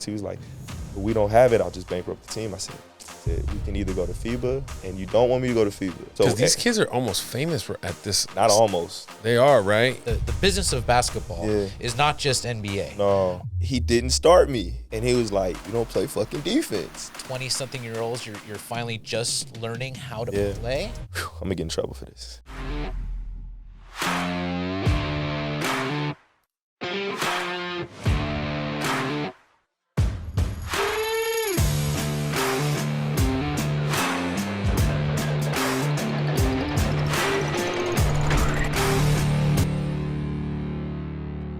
He was like, if we don't have it, I'll just bankrupt the team. I said, we can either go to FIBA, and you don't want me to go to FIBA. Because these kids are almost famous at this. Not almost. They are, right? The business of basketball is not just NBA. No, he didn't start me, and he was like, you don't play fucking defense. 20-something-year-olds, you're finally just learning how to play. Whew, I'm gonna get in trouble for this.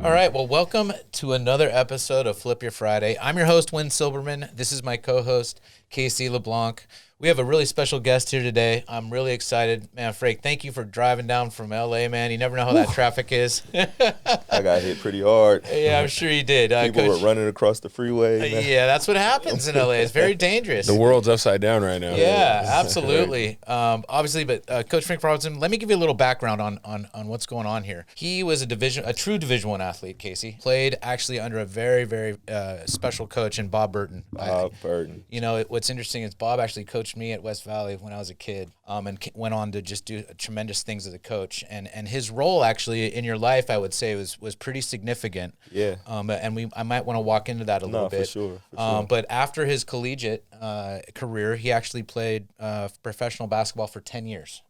All right, well, welcome to another episode of Flip Your Friday. I'm your host, Wynn Silberman. This is my co-host, Casey LeBlanc. We have a really special guest here today. I'm really excited. Man, Frank, thank you for driving down from L.A., man. You never know how that traffic is. I got hit pretty hard. Yeah, I'm sure you did. People were running across the freeway. Yeah, that's what happens in L.A. It's very dangerous. The world's upside down right now. Yeah, absolutely. Obviously, but Coach Frank Robinson, let me give you a little background on what's going on here. He was a true Division I athlete, Casey. Played actually under a very, very special coach in Bob Burton. Bob Burton. You know, what's interesting is Bob actually coached me at West Valley when I was a kid, and went on to just do tremendous things as a coach. And his role actually in your life, I would say, was pretty significant. Yeah. And I might want to walk into that a little bit. For sure. But after his collegiate career, he actually played professional basketball for 10 years.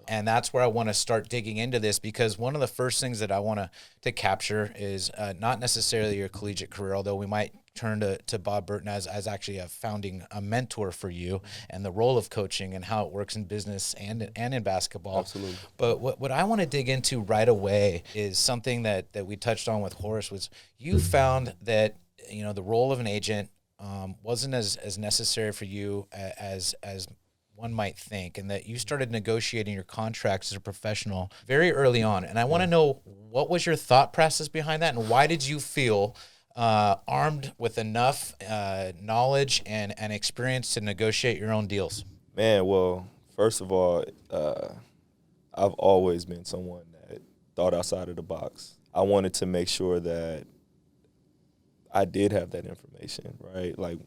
And that's where I want to start digging into this, because one of the first things that I want to capture is not necessarily your collegiate career, although we might turn to Bob Burton as actually a mentor for you, and the role of coaching and how it works in business and in basketball. Absolutely. But what I want to dig into right away is something that we touched on with Horace. Was you found that, you know, the role of an agent wasn't as necessary for you as one might think, and that you started negotiating your contracts as a professional very early on. And I want to know, what was your thought process behind that, and why did you feel armed with enough knowledge and experience to negotiate your own deals? Man, well, first of all, I've always been someone that thought outside of the box. I wanted to make sure that I did have that information, right? Like,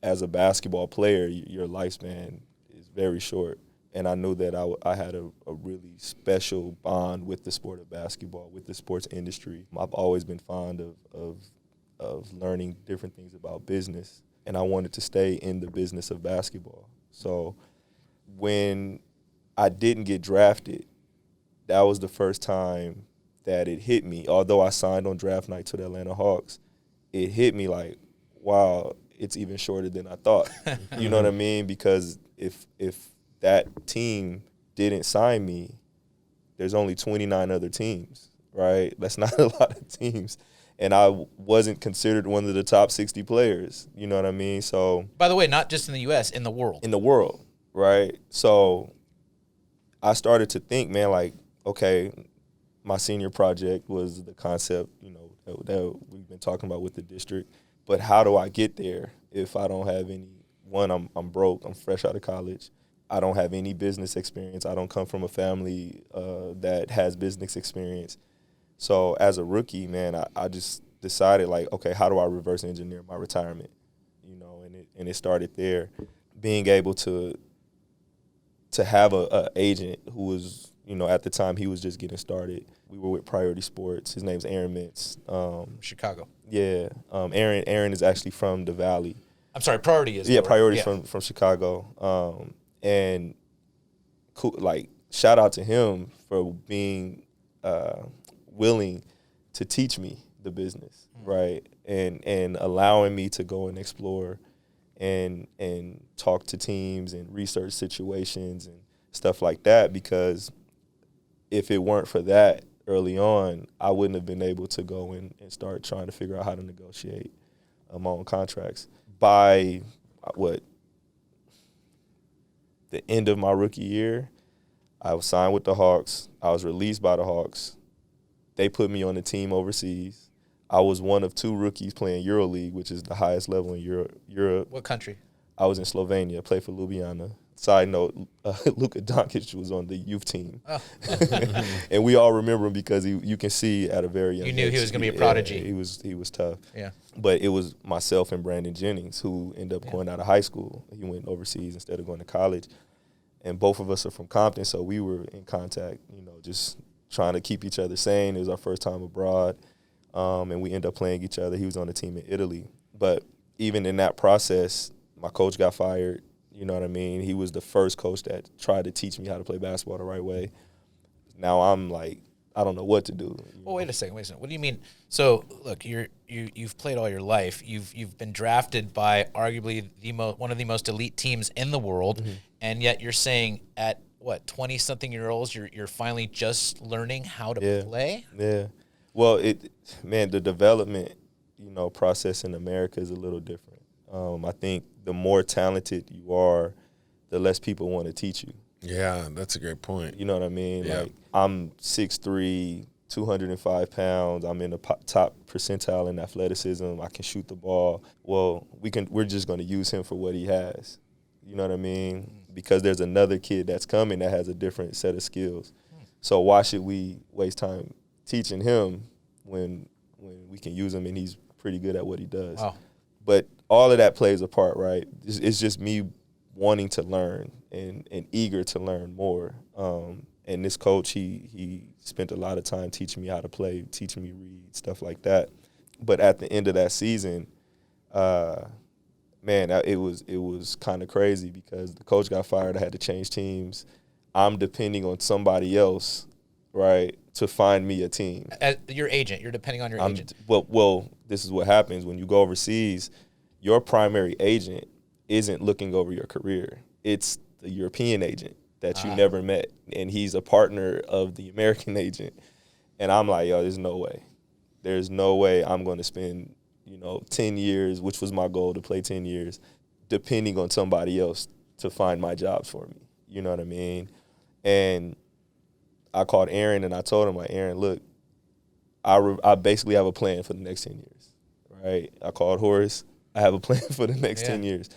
as a basketball player, your lifespan is very short. And I knew that I had a really special bond with the sport of basketball, with the sports industry. I've always been fond of learning different things about business, and I wanted to stay in the business of basketball. So when I didn't get drafted, that was the first time that it hit me. Although I signed on draft night to the Atlanta Hawks, it hit me like, wow, it's even shorter than I thought. You know what I mean? Because if that team didn't sign me, there's only 29 other teams, right? That's not a lot of teams. And I wasn't considered one of the top 60 players, you know what I mean? So, by the way, not just in the U.S., in the world. In the world, right? So I started to think, man, like, okay, my senior project was the concept, you know, that we've been talking about with the district. But how do I get there if I don't have any? One, I'm broke. I'm fresh out of college. I don't have any business experience. I don't come from a family that has business experience. So as a rookie, man, I just decided, like, okay, how do I reverse engineer my retirement? You know, and it started there. Being able to have a agent who was, you know, at the time he was just getting started. We were with Priority Sports. His name's Aaron Mintz. Chicago. Yeah. Aaron is actually from the Valley. I'm sorry, Priority is. Yeah, Priority's from Chicago. And cool, like, shout out to him for being willing to teach me the business, right? And allowing me to go and explore and talk to teams and research situations and stuff like that, because if it weren't for that early on, I wouldn't have been able to go and start trying to figure out how to negotiate my own contracts. By the end of my rookie year, I was signed with the Hawks. I was released by the Hawks. They put me on the team overseas. I was one of two rookies playing EuroLeague, which is the highest level in Europe. What country? I was in Slovenia, played for Ljubljana. Side note, Luka Doncic was on the youth team. Oh. And we all remember him because you can see at a very young You knew age, he was going to be a prodigy. Yeah, he was tough. Yeah. But it was myself and Brandon Jennings who ended up going out of high school. He went overseas instead of going to college. And both of us are from Compton, so we were in contact, just trying to keep each other sane. It was our first time abroad, and we ended up playing each other. He was on the team in Italy. But even in that process, my coach got fired. You know what I mean? He was the first coach that tried to teach me how to play basketball the right way. Now I'm like, I don't know what to do. Well, wait a second. What do you mean? So, look, you've played all your life. You've been drafted by arguably one of the most elite teams in the world, and yet you're saying at what 20-something-year-olds you're finally just learning how to play. Yeah. Well, the development process in America is a little different. I think the more talented you are, the less people want to teach you. Yeah, that's a great point. You know what I mean? Yeah. Like, I'm 6'3", 205 pounds. I'm in the top percentile in athleticism. I can shoot the ball. Well, we're just going to use him for what he has. You know what I mean? Because there's another kid that's coming that has a different set of skills. So why should we waste time teaching him when we can use him and he's pretty good at what he does? Wow. But all of that plays a part, right? It's just me wanting to learn and eager to learn more. And this coach, he spent a lot of time teaching me how to play, teaching me read, stuff like that. But at the end of that season, it was kind of crazy because the coach got fired. I had to change teams. I'm depending on somebody else, right, to find me a team. As your agent, you're depending on your agent. Well, this is what happens when you go overseas. Your primary agent isn't looking over your career. It's the European agent that you never met, and he's a partner of the American agent. And I'm like, yo, there's no way. There's no way I'm going to spend, 10 years, which was my goal, to play 10 years, depending on somebody else to find my jobs for me. You know what I mean? And I called Aaron and I told him, like, Aaron, look, I basically have a plan for the next 10 years, right? I called Horace. I have a plan for the next 10 years.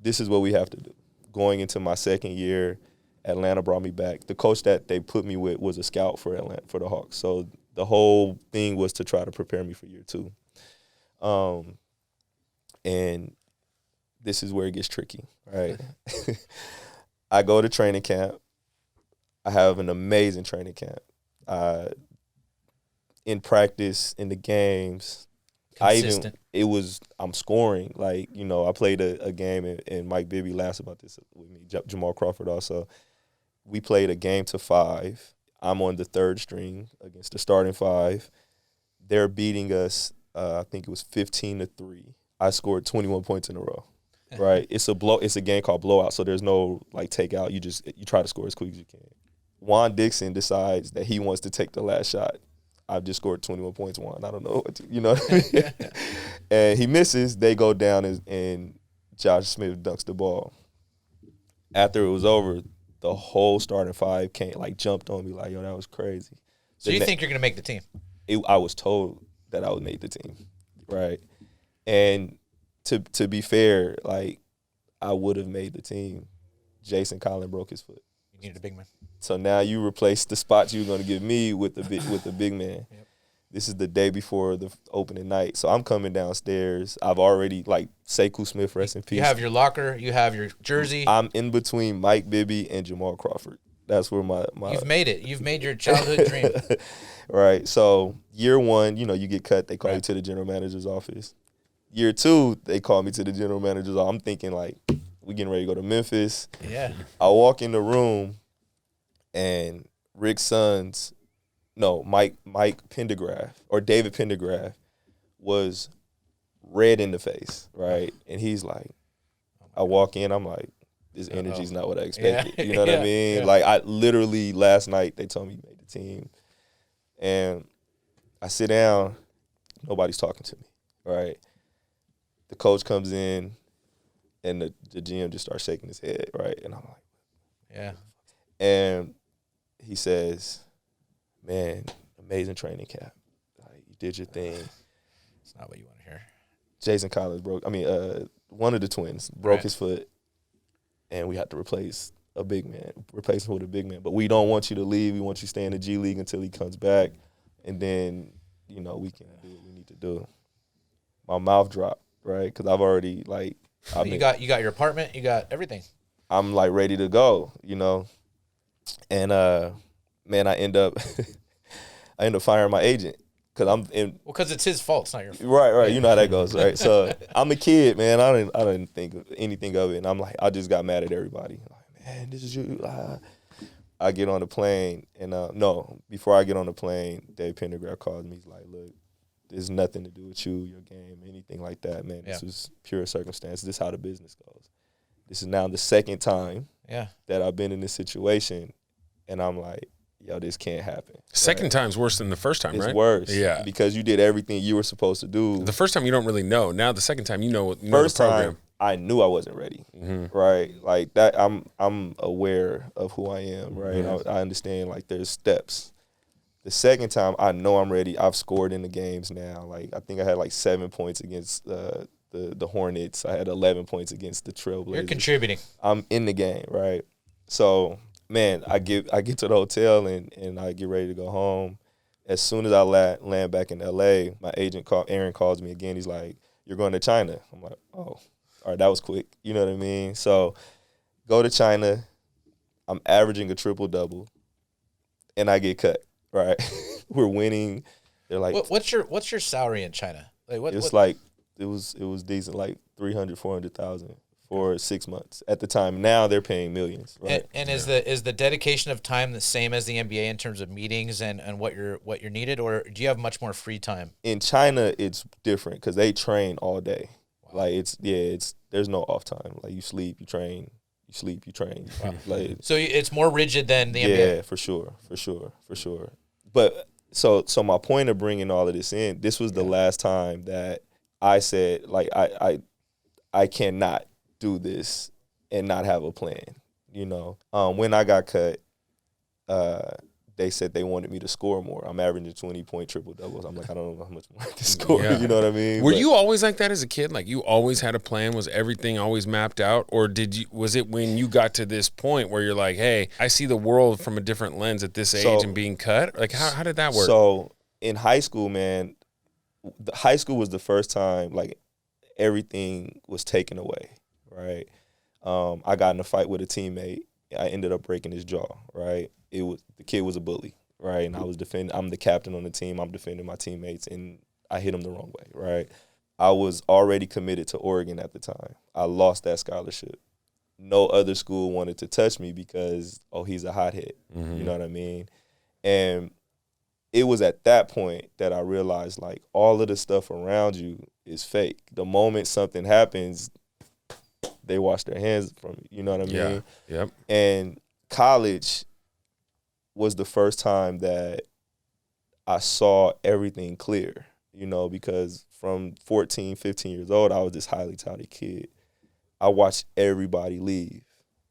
This is what we have to do. Going into my second year, Atlanta brought me back. The coach that they put me with was a scout for Atlanta, for the Hawks. So the whole thing was to try to prepare me for year two. And this is where it gets tricky, right? I go to training camp. I have an amazing training camp. In practice, in the games, Consistent. I'm scoring. Like, I played a game, and Mike Bibby laughs about this with me, Jamal Crawford also. We played a game to 5. I'm on the third string against the starting 5. They're beating us, I think it was 15-3. I scored 21 points in a row, right? It's a game called blowout, so there's no, takeout. You try to score as quick as you can. Juan Dixon decides that he wants to take the last shot. I've just scored 21 points, Juan. I don't know what to, what I mean? And he misses. They go down, and Josh Smith dunks the ball. After it was over, the whole starting 5 jumped on me like, yo, that was crazy. So you think you're going to make the team? I was told that I would make the team, right? And to be fair, I would have made the team. Jason Collin broke his foot. You needed a big man. So now you replace the spot you were going to give me with the big man. Yep. This is the day before the opening night. So I'm coming downstairs. I've already, Sekou Smith, rest in peace. You have your locker. You have your jersey. I'm in between Mike Bibby and Jamal Crawford. That's where my You've made it. You've made your childhood dream. Right. So year 1, you get cut. They call you to the general manager's office. Year 2, they call me to the general manager's office. I'm thinking, we getting ready to go to Memphis. Yeah. I walk in the room, and Mike Pendergraft or David Pendergraft was red in the face, right? And he's like, I walk in, I'm like, this energy's not what I expected. Yeah. You know what I mean? Yeah. I literally, last night, they told me you made the team. And I sit down, nobody's talking to me, right? The coach comes in, and the GM just starts shaking his head, right? And I'm like, yeah. And he says, man, amazing training camp. You did your thing. It's not what you want to hear. Jason Collins one of the twins broke his foot. and we have to replace him with a big man. But we don't want you to leave. We want you to stay in the G League until he comes back, and then we can do what we need to do. My mouth dropped, right? Because I've already you got your apartment, you got everything. I'm like ready to go, and man, I end up firing my agent. Because it's his fault. It's not your fault. Right. You know how that goes, right? So I'm a kid, man. I didn't think of anything of it, and I'm like, I just got mad at everybody. Like, man, this is you. I get on the plane, and before I get on the plane, Dave Pendergraft calls me. He's like, look, there's nothing to do with you, your game, anything like that, man. This was pure circumstance. This is how the business goes. This is now the second time that I've been in this situation, and I'm like, yo, this can't happen. Second time's worse than the first time, right? It's worse. Yeah. Because you did everything you were supposed to do. The first time you don't really know. Now the second time you know first the program. Time I knew I wasn't ready. Right? Like that I'm aware of who I am, right? I understand like there's steps. The second time I know I'm ready. I've scored in the games now. Like I think I had like 7 points against the Hornets. I had 11 points against the Trailblazers. You're contributing. I'm in the game, right? So man, I get to the hotel and I get ready to go home. As soon as I land back in LA, my agent Aaron calls me again. He's like, "You're going to China." I'm like, "Oh, all right, that was quick." You know what I mean? So go to China. I'm averaging a triple-double, and I get cut. Right? We're winning. They're like, what's your salary in China? Like what? It was decent, like 300,000, 400,000. For 6 months at the time. Now they're paying millions, right? And is the dedication of time the same as the NBA in terms of meetings and what you're needed, or do you have much more free time? In China, it's different because they train all day. Wow. Like there's no off time. Like you sleep, you train, you sleep, you train. Wow. Like so it's more rigid than the NBA. Yeah, for sure. But so my point of bringing all of this in, this was the last time that I said like I cannot do this and not have a plan, when I got cut, they said they wanted me to score more. I'm averaging 20-point triple doubles. I'm like, I don't know how much more I can score. Yeah. You know what I mean? Were you always like that as a kid? Like you always had a plan? Was everything always mapped out? Or was it when you got to this point where you're like, hey, I see the world from a different lens at this age and being cut? Like how did that work? So in high school, man, high school was the first time like everything was taken away. Right, I got in a fight with a teammate. I ended up breaking his jaw. Right, the kid was a bully. Right, and I was defending. I'm the captain on the team. I'm defending my teammates, and I hit him the wrong way. Right, I was already committed to Oregon at the time. I lost that scholarship. No other school wanted to touch me because he's a hothead. You know what I mean? And it was at that point that I realized like all of the stuff around you is fake. The moment something happens, they wash their hands from you. You know what I mean? Yeah. Yep. And college was the first time that I saw everything clear, because from 14, 15 years old, I was this highly touted kid. I watched everybody leave.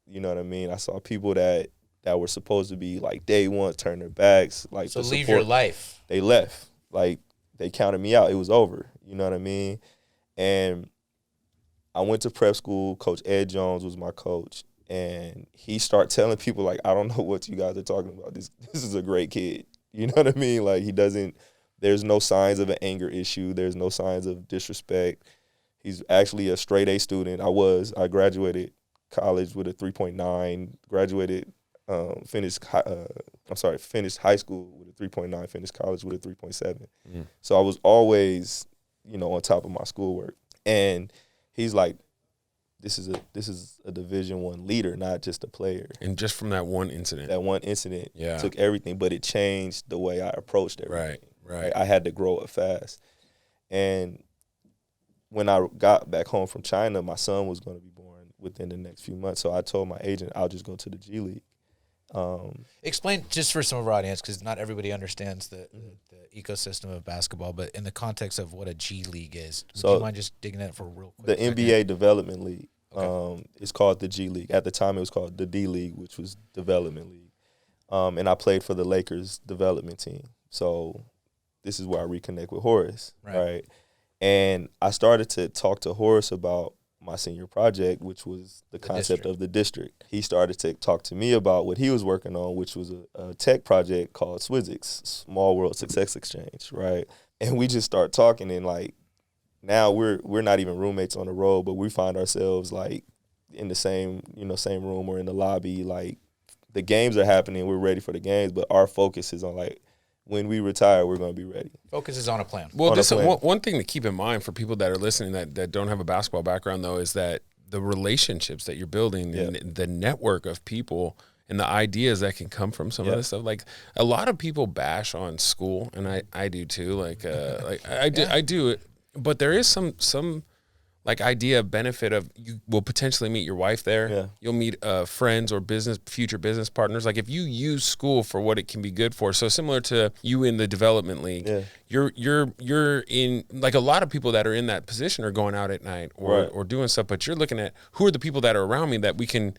You know what I mean? I saw people that were supposed to be like day one turn their backs. Like so leave your life. They left. Like they counted me out. It was over. You know what I mean? And I went to prep school. Coach Ed Jones was my coach. And he started telling people, like, I don't know what you guys are talking about. This is a great kid. You know what I mean? Like, there's no signs of an anger issue. There's no signs of disrespect. He's actually a straight A student. I graduated college with a 3.9, finished high school with a 3.9, finished college with a 3.7. So I was always, on top of my schoolwork. And he's like, this is a Division I leader, not just a player. And just from that one incident. Took everything, but it changed the way I approached everything. Right. I had to grow up fast. And when I got back home from China, my son was going to be born within the next few months. So I told my agent, I'll just go to the G League. Explain just for some of our audience, because not everybody understands the ecosystem of basketball, but in the context of what a G League is, would you mind just digging that for a real quick The second? NBA Development League is called the G League. At the time, it was called the D League, which was Development League. And I played for the Lakers development team. So this is where I reconnect with Horace, right? And I started to talk to Horace about my senior project, which was the concept district. of the district. He started to talk to me about what he was working on, which was a tech project called Swizzix, Small World Success Exchange, right? And we just start talking, and like now we're not even roommates on the road, but we find ourselves like in the same room or in the lobby. Like the games are happening, we're ready for the games, but our focus is on like when we retire, we're going to be ready. Focus is on a plan. Well, this one thing to keep in mind for people that are listening that don't have a basketball background, though, is that the relationships that you're building and the network of people and the ideas that can come from some of this stuff. Like a lot of people bash on school, and I do too. Like I do it, but there is some like idea benefit of you will potentially meet your wife there. Yeah. You'll meet friends or future business partners. Like if you use school for what it can be good for. So similar to you in the development league, you're in, like a lot of people that are in that position are going out at night or doing stuff, but you're looking at who are the people that are around me that we can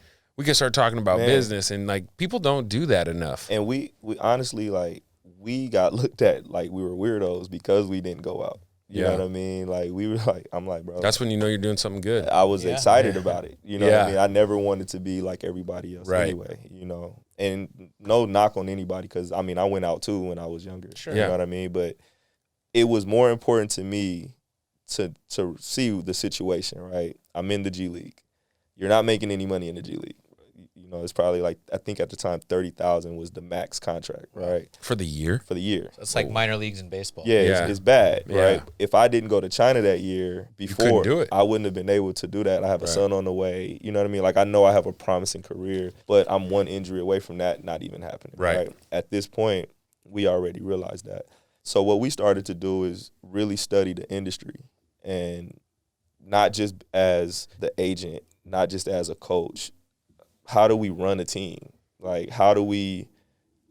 start talking about business, and like people don't do that enough. And we honestly, like, we got looked at like we were weirdos because we didn't go out. You know what I mean? Like we were like, I'm like, bro. That's when you know you're doing something good. I was excited about it. You know what I mean? I never wanted to be like everybody else anyway, you know. And no knock on anybody, because I mean I went out too when I was younger. Sure. You know what I mean? But it was more important to me to see the situation, right? I'm in the G League. You're not making any money in the G League. You know, it's probably like, I think at the time, $30,000 was the max contract, right? For the year? For the year. So it's like minor leagues in baseball. Yeah. It's bad, right? If I didn't go to China that year before, do it. I wouldn't have been able to do that. I have a son on the way. You know what I mean? Like, I know I have a promising career, but I'm one injury away from that not even happening, right? At this point, we already realized that. So what we started to do is really study the industry, and not just as the agent, not just as a coach. How do we run a team? Like, how do we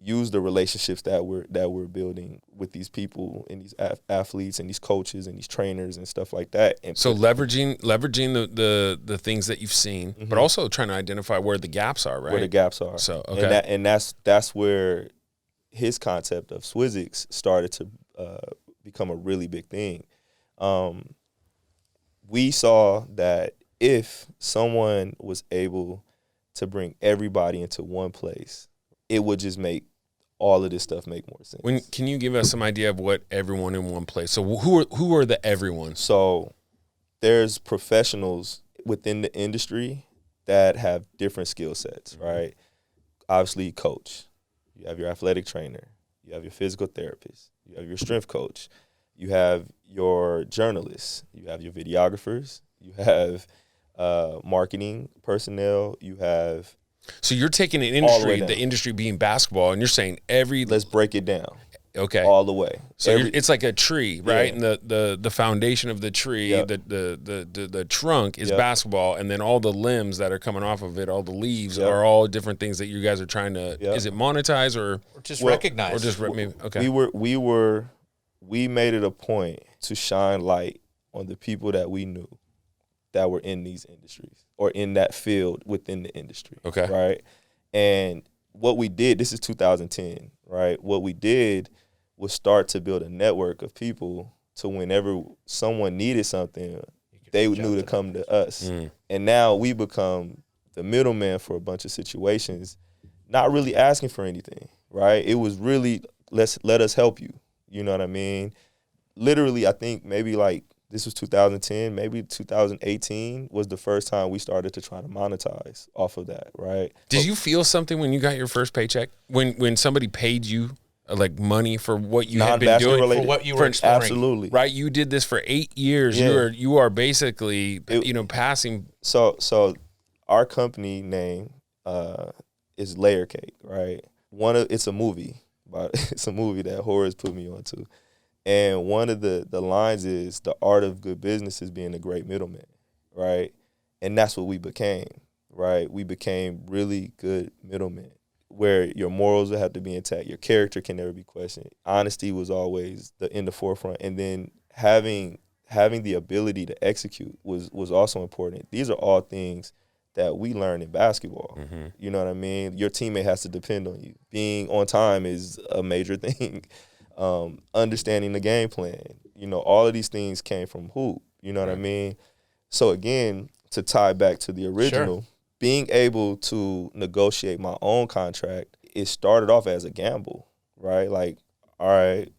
use the relationships that we're building with these people and these athletes and these coaches and these trainers and stuff like that? And so leveraging the things that you've seen, but also trying to identify where the gaps are, right? Where the gaps are. So and that's where his concept of Swizzix started to become a really big thing. We saw that if someone was able to bring everybody into one place, it would just make all of this stuff make more sense. Can you give us some idea of what everyone in one place? So who are the everyone? So there's professionals within the industry that have different skill sets, right? Obviously, coach. You have your athletic trainer. You have your physical therapist. You have your strength coach. You have your journalists. You have your videographers. You have marketing personnel. You have. So you're taking an industry, the industry being basketball, and you're saying let's break it down. Okay. All the way. So it's like a tree, right? And the foundation of the tree, the trunk is basketball, and then all the limbs that are coming off of it, all the leaves are all different things that you guys are trying to. Is it monetize or just recognize? Or just maybe okay. We made it a point to shine light on the people that we knew that were in these industries or in that field within the industry. Okay. Right. And what we did, this is 2010, right? What we did was start to build a network of people to whenever someone needed something, they knew to come to us. And now we become the middleman for a bunch of situations, not really asking for anything, right? It was really, let us help you. You know what I mean? Literally, I think maybe like, this was 2010, maybe 2018 was the first time we started to try to monetize off of that, right? Did you feel something when you got your first paycheck? When somebody paid you like money for what you had been doing? For what you were exploring. Absolutely. Right? You did this for 8 years. Yeah. You are basically, passing. So our company name is Layer Cake, right? It's a movie. It's a movie that Horace put me onto. And one of the lines is, the art of good business is being a great middleman, right? And that's what we became, right? We became really good middlemen, where your morals will have to be intact. Your character can never be questioned. Honesty was always in the forefront. And then having the ability to execute was also important. These are all things that we learn in basketball. You know what I mean? Your teammate has to depend on you. Being on time is a major thing. Understanding the game plan, all of these things came from hoop. You know what I mean? So again, to tie back to the original, being able to negotiate my own contract, it started off as a gamble, right? Like, all right,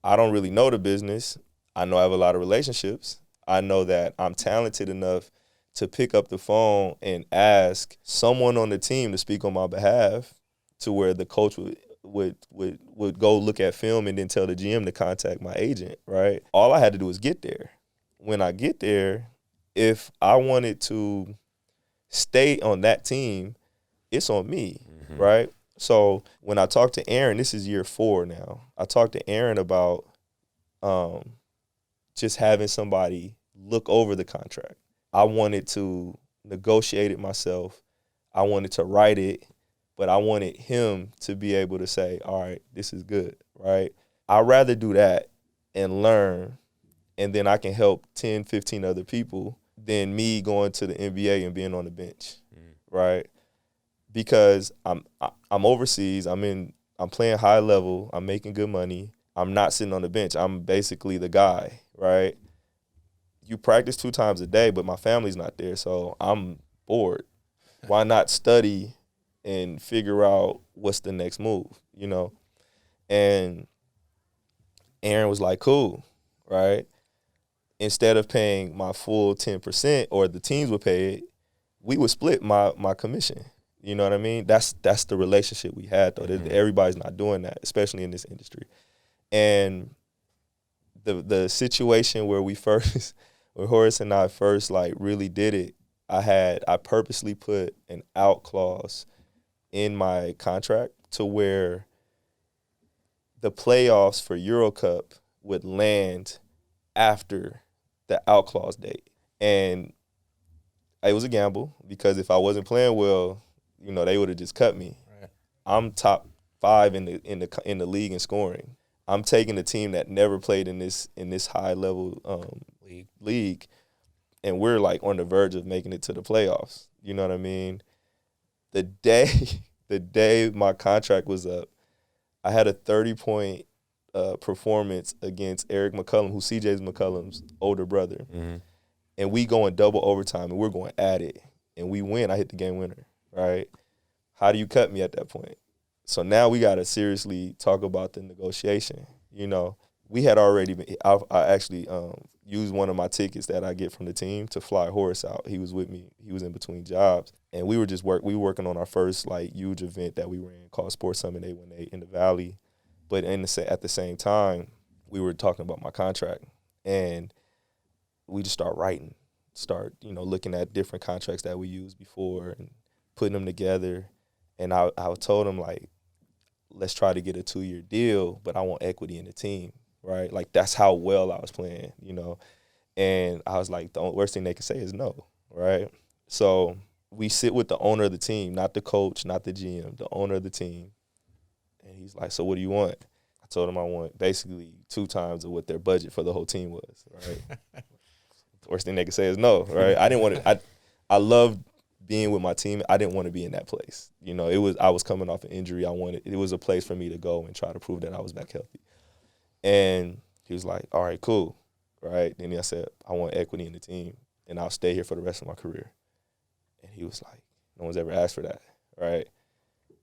I don't really know the business. I know I have a lot of relationships. I know that I'm talented enough to pick up the phone and ask someone on the team to speak on my behalf, to where the coach would go look at film and then tell the GM to contact my agent, right? All I had to do was get there. When I get there, if I wanted to stay on that team, it's on me, right? So when I talked to Aaron, this is year 4 now, I talked to Aaron about just having somebody look over the contract. I wanted to negotiate it myself. I wanted to write it, but I wanted him to be able to say, all right, this is good, right? I'd rather do that and learn, and then I can help 10, 15 other people than me going to the NBA and being on the bench, right? Because I'm overseas, I'm playing high level, I'm making good money, I'm not sitting on the bench. I'm basically the guy, right? You practice 2 times a day, but my family's not there, so I'm bored. Why not study and figure out what's the next move, you know? And Aaron was like, cool, right? Instead of paying my full 10%, or the teams would pay it, we would split my commission. You know what I mean? That's the relationship we had, though. Everybody's not doing that, especially in this industry. And the situation where where Horace and I first like really did it, I purposely put an out clause in my contract to where the playoffs for Euro Cup would land after the out clause date. And it was a gamble, because if I wasn't playing well, you know, they would have just cut me. Right. I'm top 5 in the league in scoring. I'm taking a team that never played in this high level league, and we're like on the verge of making it to the playoffs. You know what I mean? The day my contract was up, I had a 30-point performance against Eric McCullum, who's CJ McCullum's older brother. And we go in double overtime, and we're going at it, and we win. I hit the game winner, right? How do you cut me at that point? So now we got to seriously talk about the negotiation. You know, we had already been, I actually used one of my tickets that I get from the team to fly Horace out. He was with me. He was in between jobs. And we were working on our first like huge event that we ran called Sports Summit 818 in the Valley. But at the same time, we were talking about my contract. And we just start looking at different contracts that we used before and putting them together. And I told him, like, let's try to get a 2-year deal, but I want equity in the team, right? Like, that's how well I was playing, you know? And I was like, the worst thing they can say is no, right? So we sit with the owner of the team, not the coach, not the GM, the owner of the team. And he's like, so what do you want? I told him I want basically 2 times of what their budget for the whole team was, right? The worst thing they could say is no, right? I didn't want to – I loved being with my team. I didn't want to be in that place. You know, I was coming off an injury. It was a place for me to go and try to prove that I was back healthy. And he was like, all right, cool, right? Then I said, I want equity in the team, and I'll stay here for the rest of my career. And he was like, no one's ever asked for that, right?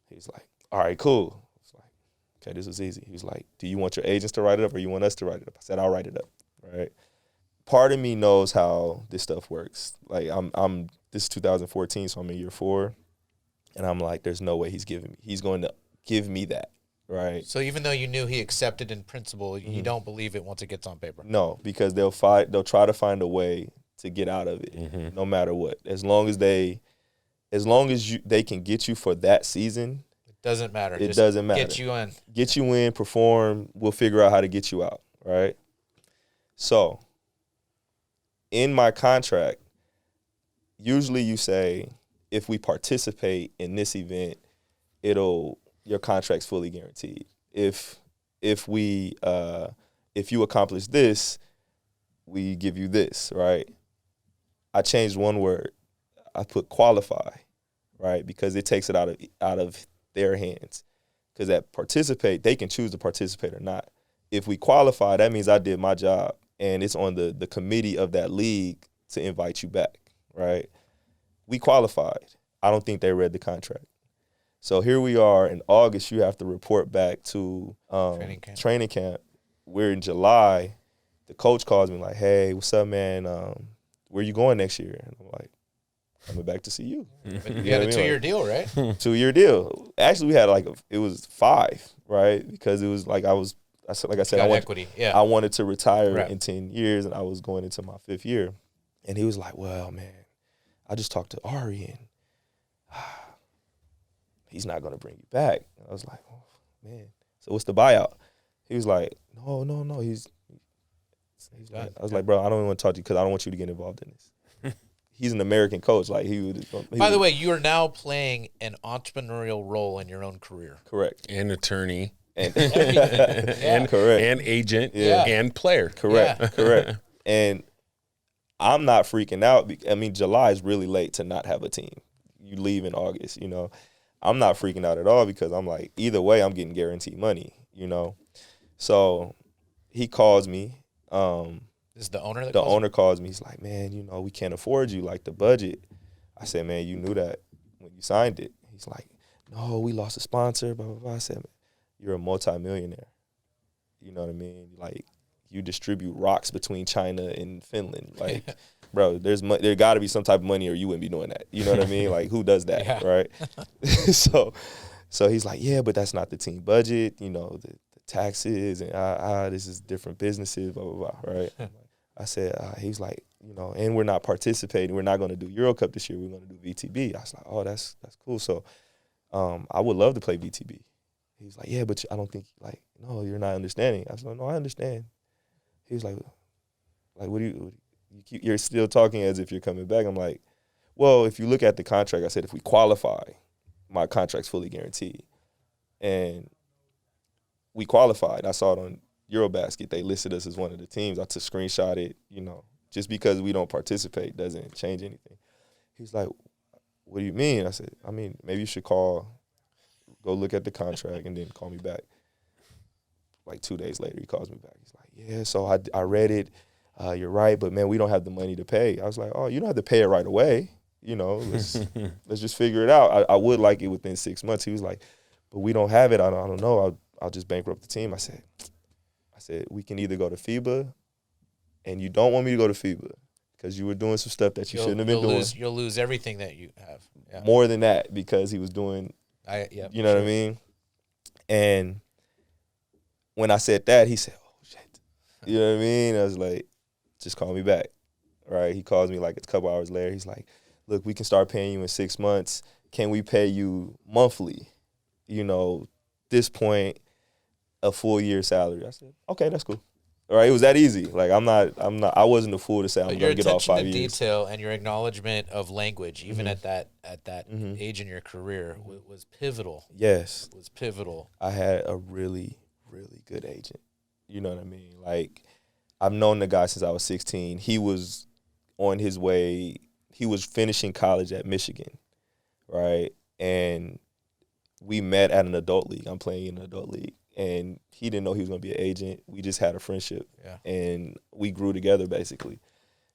He was like, all right, cool. I was like, okay, this was easy. He was like, do you want your agents to write it up or you want us to write it up? I said, I'll write it up, right? Part of me knows how this stuff works. Like, this is 2014, so I'm in year 4, and I'm like, there's no way he's going to give me that, right? So even though you knew he accepted in principle, you don't believe it once it gets on paper? No, because they'll try to find a way to get out of it, no matter what. As long as they can get you for that season, it doesn't matter. It doesn't matter. Get you in, perform. We'll figure out how to get you out, right? So in my contract, usually you say, if we participate in this event, your contract's fully guaranteed. If you accomplish this, we give you this, right? I changed one word. I put qualify, right? Because it takes it out of their hands. Because at participate, they can choose to participate or not. If we qualify, that means I did my job, and it's on the committee of that league to invite you back, right? we qualified. I don't think they read the contract. So here we are in August. You have to report back to training camp. We're in July. The coach calls me like, "Hey, what's up, man? Where you going next year?" And I'm like, "Coming back to see you." You had a 2-year deal, right? 2-year deal. Actually, we had it was 5, right? Because it was like I said, Equity. Yeah. I wanted to retire in 10 years, and I was going into my 5th year. And he was like, "Well, man, I just talked to Ari, and he's not going to bring you back." And I was like, "Oh, man. So what's the buyout?" He was like, No. He's like, I was like, "Bro, I don't even want to talk to you because I don't want you to get involved in this." He's an American coach. Like By the way, you are now playing an entrepreneurial role in your own career. Correct. And attorney. And and correct. And agent. Yeah. And player. Correct. Yeah. Correct. And I'm not freaking out. I mean, July is really late to not have a team. You leave in August, you know. I'm not freaking out at all because I'm like, either way, I'm getting guaranteed money, you know. So he calls me. This is the owner. The owner calls me. He's like, "Man, you know, we can't afford you, like the budget." I said, "Man, you knew that when you signed it." He's like, "No, we lost a sponsor, blah, blah, blah." I said, "You're a multimillionaire. You know what I mean? Like, you distribute rocks between China and Finland. Like, bro, there got to be some type of money or you wouldn't be doing that. You know what I mean? Like, who does that, right?" So he's like, "Yeah, but that's not the team budget. You know, the taxes and this is different businesses, blah, blah, blah, right?" I said, he's like, "You know, and we're not participating. We're not going to do Euro Cup this year. We're going to do VTB." I was like, "Oh, that's cool. So I would love to play VTB." He's like, "Yeah, but I don't think, like, no, you're not understanding." I was like, "No, I understand." He was like, "What do you're still talking as if you're coming back." I'm like, "Well, if you look at the contract," I said, "if we qualify, my contract's fully guaranteed." And we qualified. I saw it on Eurobasket. They listed us as one of the teams. I took screenshot it, you know, just because we don't participate doesn't change anything. He's like, "What do you mean?" I said, "I mean, maybe you should go look at the contract and then call me back." Like 2 days later, he calls me back. He's like, "Yeah, so I read it. You're right, but man, we don't have the money to pay." I was like, "Oh, you don't have to pay it right away. You know, let's just figure it out. I would like it within 6 months." He was like, "But we don't have it. I don't know. I'll just bankrupt the team." I said, "We can either go to FIBA, and you don't want me to go to FIBA because you were doing some stuff that you shouldn't have been doing. You'll lose everything that you have." Yeah. More than that, because he was doing, you know what I mean? And when I said that, he said, "Oh, shit." You know what I mean? I was like, "Just call me back." Right? He calls me like a couple hours later. He's like, "Look, we can start paying you in 6 months. Can we pay you monthly? You know, this point, a full year salary." I said, "Okay, that's cool." All right, it was that easy. Like I wasn't a fool to say I'm going to get off 5 years. Your attention to detail and your acknowledgement of language, even at that age in your career, was pivotal. Yes, was pivotal. I had a really, really good agent. You know what I mean? Like, I've known the guy since I was 16. He was on his way. He was finishing college at Michigan, right? And we met at an adult league. I'm playing in an adult league. And he didn't know he was going to be an agent. We just had a friendship. Yeah. And we grew together, basically.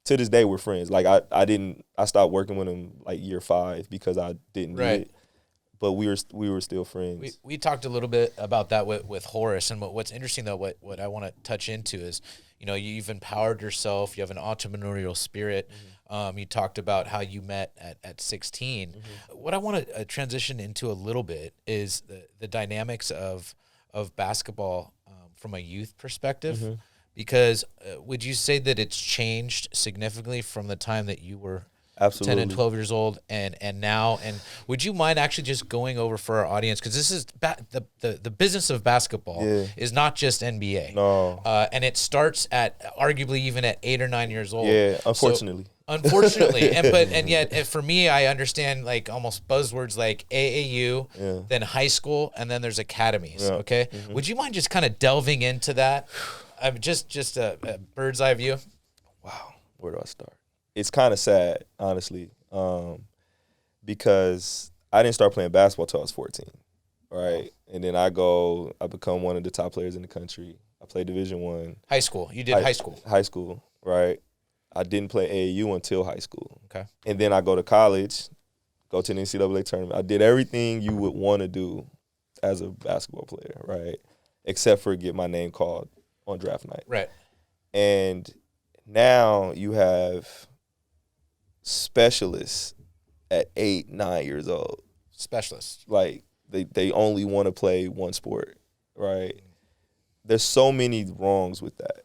To this day, we're friends. Like, I stopped working with him, like, year 5 because I didn't do it. But we were still friends. We talked a little bit about that with Horace. And what's interesting, though, what I want to touch into is, you know, you've empowered yourself. You have an entrepreneurial spirit. You talked about how you met at 16. What I want to transition into a little bit is the dynamics of basketball from a youth perspective, because would you say that it's changed significantly from the time that you were Absolutely 10 and 12 years old and now? And would you mind actually just going over for our audience, because this is the business of basketball is not just NBA. No. And it starts at arguably even at 8 or 9 years old. Yeah, unfortunately. Unfortunately, and yet for me, I understand like almost buzzwords like AAU, then high school, and then there's academies. Yeah. Okay, would you mind just kind of delving into that? Just a bird's eye view. Wow, where do I start? It's kind of sad, honestly, because I didn't start playing basketball till I was 14, right? And then I become one of the top players in the country. I played Division I. High school. You did high school. High school, right? I didn't play AAU until high school. Okay. And then I go to college, go to the NCAA tournament. I did everything you would want to do as a basketball player, right? Except for get my name called on draft night. Right. And now you have specialists at 8, 9 years old. Specialists. Like they only want to play one sport, right? There's so many wrongs with that.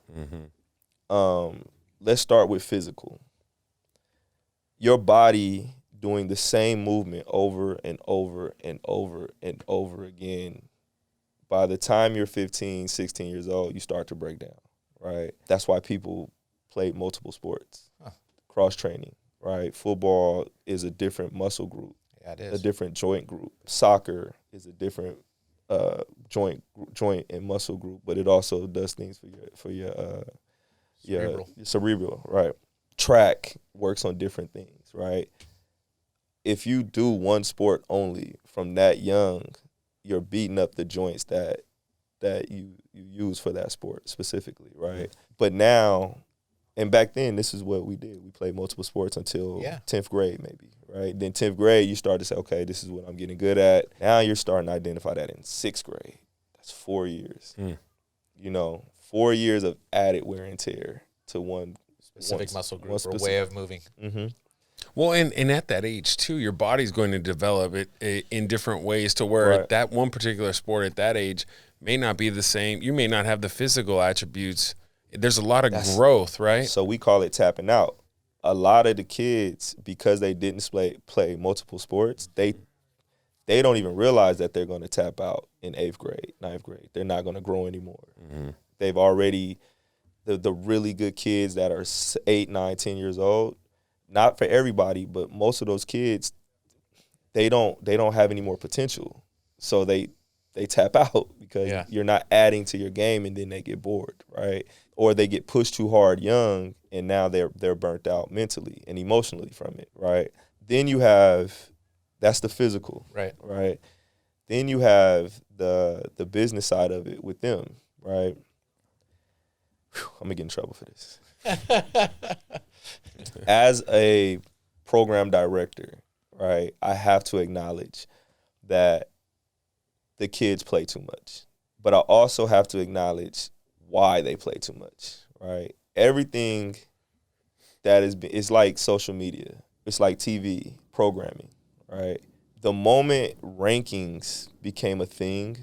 Let's start with physical. Your body doing the same movement over and over and over and over again. By the time you're 15, 16 years old, you start to break down, right? That's why people play multiple sports, cross-training, right? Football is a different muscle group. Yeah, it is. A different joint group. Soccer is a different joint and muscle group, but it also does things for your cerebral, right? Track works on different things, right? If you do one sport only from that young, you're beating up the joints that you use for that sport specifically, right? But now, and back then, this is what we did. We played multiple sports until 10th grade maybe, right? Then 10th grade, you start to say, okay, this is what I'm getting good at. Now you're starting to identify that in 6th grade. That's 4 years. 4 years of added wear and tear to one specific muscle group or way of moving. Well, and at that age, too, your body's going to develop it in different ways to where that one particular sport at that age may not be the same. You may not have the physical attributes. There's a lot of growth, right? So we call it tapping out. A lot of the kids, because they didn't play multiple sports, they don't even realize that they're going to tap out in 8th grade, 9th grade. They're not going to grow anymore. They've already, the really good kids that are 8, 9, 10 years old, not for everybody, but most of those kids, they don't have any more potential. So they tap out because you're not adding to your game, and then they get bored, right? Or they get pushed too hard young, and now they're burnt out mentally and emotionally from it, right? Then you have, that's the physical, right? Then you have the business side of it with them, right? Whew, I'm gonna get in trouble for this. As a program director, right, I have to acknowledge that the kids play too much. But I also have to acknowledge why they play too much, right? Everything that is like social media. It's like TV programming, right? The moment rankings became a thing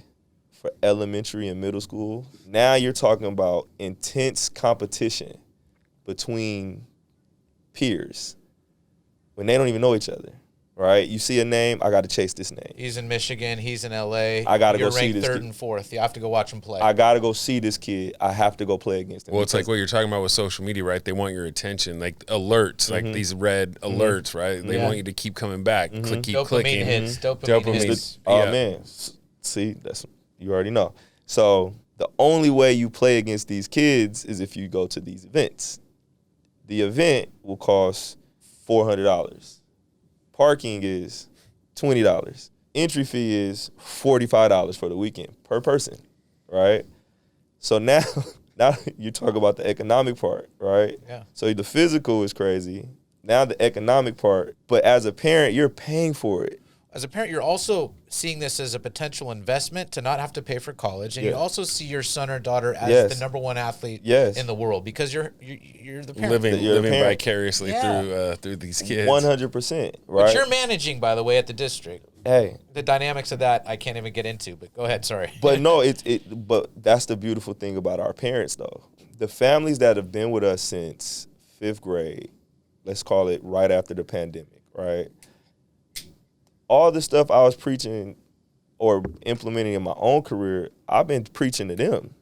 for elementary and middle school, now you're talking about intense competition between peers when they don't even know each other, right? You see a name, I got to chase this name. He's in Michigan, he's in LA. I got to go see this kid. You're ranked 3rd and 4th. You have to go watch him play. I got to go see this kid. I have to go play against him. Well, it's like what you're talking about with social media, right? They want your attention, like alerts, like these red alerts, right? They want you to keep coming back, keep dopamine clicking. hits, dopamine hits. Oh, man. See, you already know. So the only way you play against these kids is if you go to these events. The event will cost $400. Parking is $20. Entry fee is $45 for the weekend per person, right? So now you talk about the economic part, right? Yeah. So the physical is crazy. Now the economic part. But as a parent, you're paying for it. As a parent, you're also seeing this as a potential investment to not have to pay for college, and you also see your son or daughter as the #1 athlete in the world because you're the parent. Living vicariously through these kids. 100%, right? But you're managing, by the way, at the district. Hey, the dynamics of that I can't even get into. But go ahead, sorry. But no, but that's the beautiful thing about our parents, though. The families that have been with us since 5th grade, let's call it right after the pandemic, right? All the stuff I was preaching or implementing in my own career, I've been preaching to them.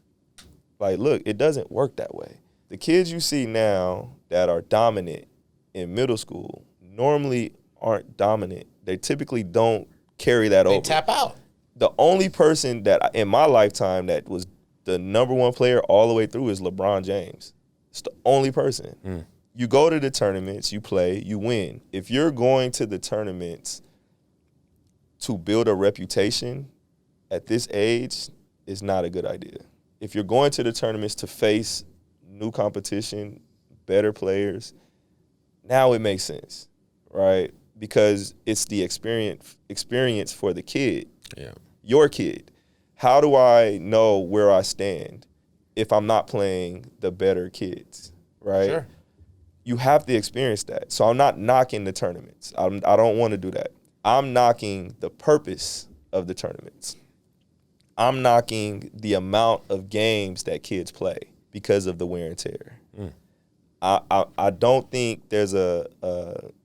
Like, look, it doesn't work that way. The kids you see now that are dominant in middle school normally aren't dominant. They typically don't carry that over. They tap out. The only person that in my lifetime that was the #1 player all the way through is LeBron James. It's the only person. You go to the tournaments, you play, you win. If you're going to the tournaments to build a reputation at this age, is not a good idea. If you're going to the tournaments to face new competition, better players, now it makes sense, right? Because it's the experience for the kid, your kid. How do I know where I stand if I'm not playing the better kids, right? Sure. You have to experience that. So I'm not knocking the tournaments. I don't want to do that. I'm knocking the purpose of the tournaments. I'm knocking the amount of games that kids play because of the wear and tear. I don't think there's a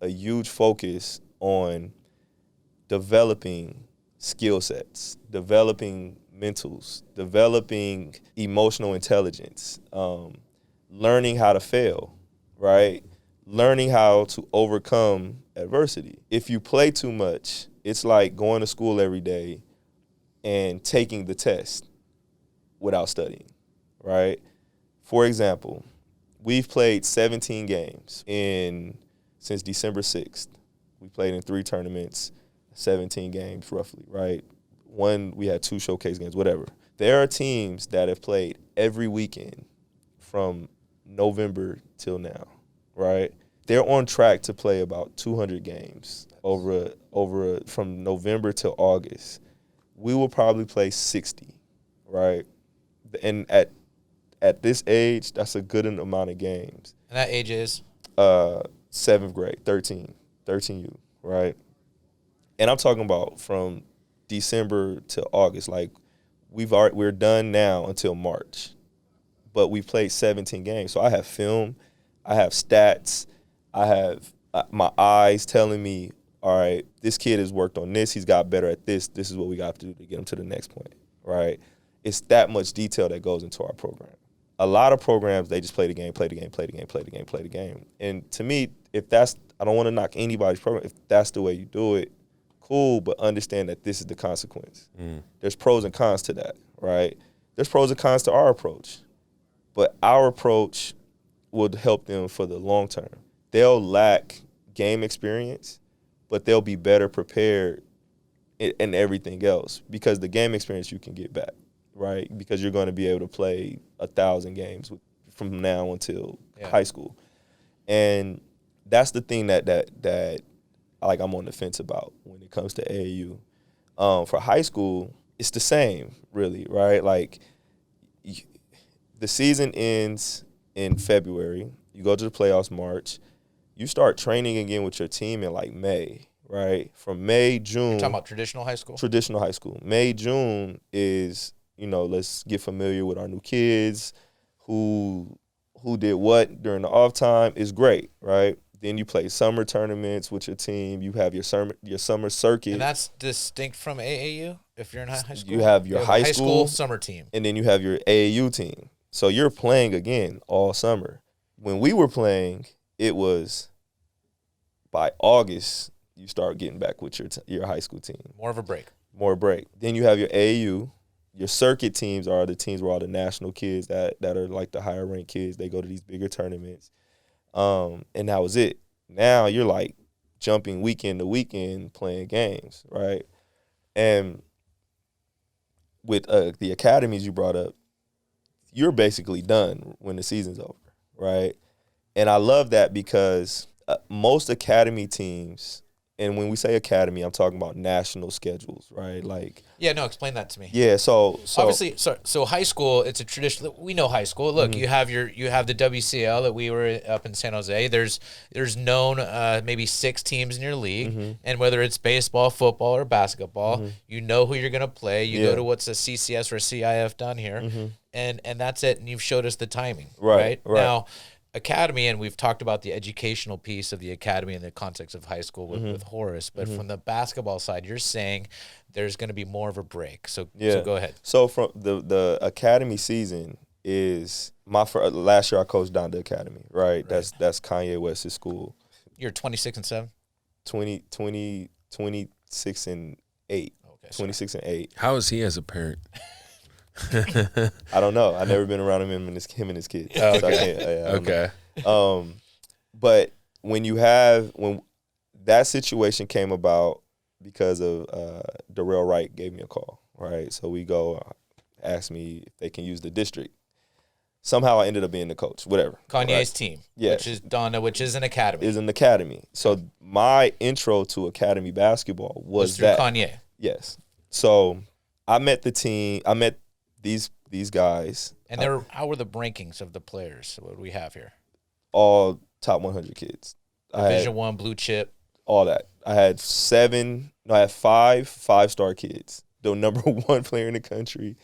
huge focus on developing skill sets, developing mentals, developing emotional intelligence, learning how to fail, right? Learning how to overcome adversity. If you play too much, it's like going to school every day and taking the test without studying, right? For example, we've played 17 games since December 6th. We played in 3 tournaments, 17 games roughly, right? We had 2 showcase games, whatever. There are teams that have played every weekend from November till now, right? They're on track to play about 200 games from November till August. We will probably play 60, right? And at this age, that's a good amount of games. And that age is? 7th grade, 13U, right? And I'm talking about from December to August. Like, we're done now until March, but we played 17 games. So I have film, I have stats, I have my eyes telling me, all right, this kid has worked on this, he's got better at this, this is what we got to do to get him to the next point, right? It's that much detail that goes into our program. A lot of programs, they just play the game. And to me, I don't want to knock anybody's program. If that's the way you do it, cool, but understand that this is the consequence. There's pros and cons to that, right? There's pros and cons to our approach, but our approach would help them for the long term. They'll lack game experience, but they'll be better prepared in everything else because the game experience you can get back, right? Because you're going to be able to play 1,000 games from now until high school. And that's the thing that like I'm on the fence about when it comes to AAU. For high school, it's the same, really, right? Like, the season ends in February. You go to the playoffs March. You start training again with your team in, like, May, right? From May, June. You're talking about traditional high school? Traditional high school. May, June is, let's get familiar with our new kids, who did what during the off time is great, right? Then you play summer tournaments with your team. You have your summer circuit. And that's distinct from AAU if you're in high school? You have your high school summer team. And then you have your AAU team. So you're playing again all summer. When we were playing, it was by August you start getting back with your high school team. More of a break. More break. Then you have your AAU. Your circuit teams are the teams where all the national kids that are like the higher ranked kids, they go to these bigger tournaments. And that was it. Now you're like jumping weekend to weekend playing games, right? And with the academies you brought up, you're basically done when the season's over, right? And I love that because most academy teams, and when we say academy, I'm talking about national schedules, right? Like, yeah, no, explain that to me. Yeah, so obviously, so high school, it's a tradition. We know high school. Look, you have the WCL that we were up in San Jose. There's known maybe 6 teams in your league, and whether it's baseball, football, or basketball, you know who you're gonna play. You go to what's a CCS or a CIF done here, and that's it. And you've showed us the timing, right? Now, academy, and we've talked about the educational piece of the academy in the context of high school with Horace, but from the basketball side, you're saying there's going to be more of a break. So go ahead. So from the academy season is last year I coached Donda Academy, right? That's Kanye West's school. You're 26-7? 26 and 8. Okay, 26 and 8. How is he as a parent? I don't know. I've never been around him and his kids. Oh, okay. So I can't, Okay. But when that situation came about because of Darrell Wright gave me a call, right? So we go, ask me if they can use the district. Somehow I ended up being the coach, whatever. Kanye's team, Yes. which is Donda, which is an academy. Is an academy. So my intro to academy basketball was through that. Kanye. Yes. So I met the team. I met these guys. And how were the rankings of the players? What do we have here? All top 100 kids. Division I, blue chip. All that. I had five-star kids. The number 1 player in the country,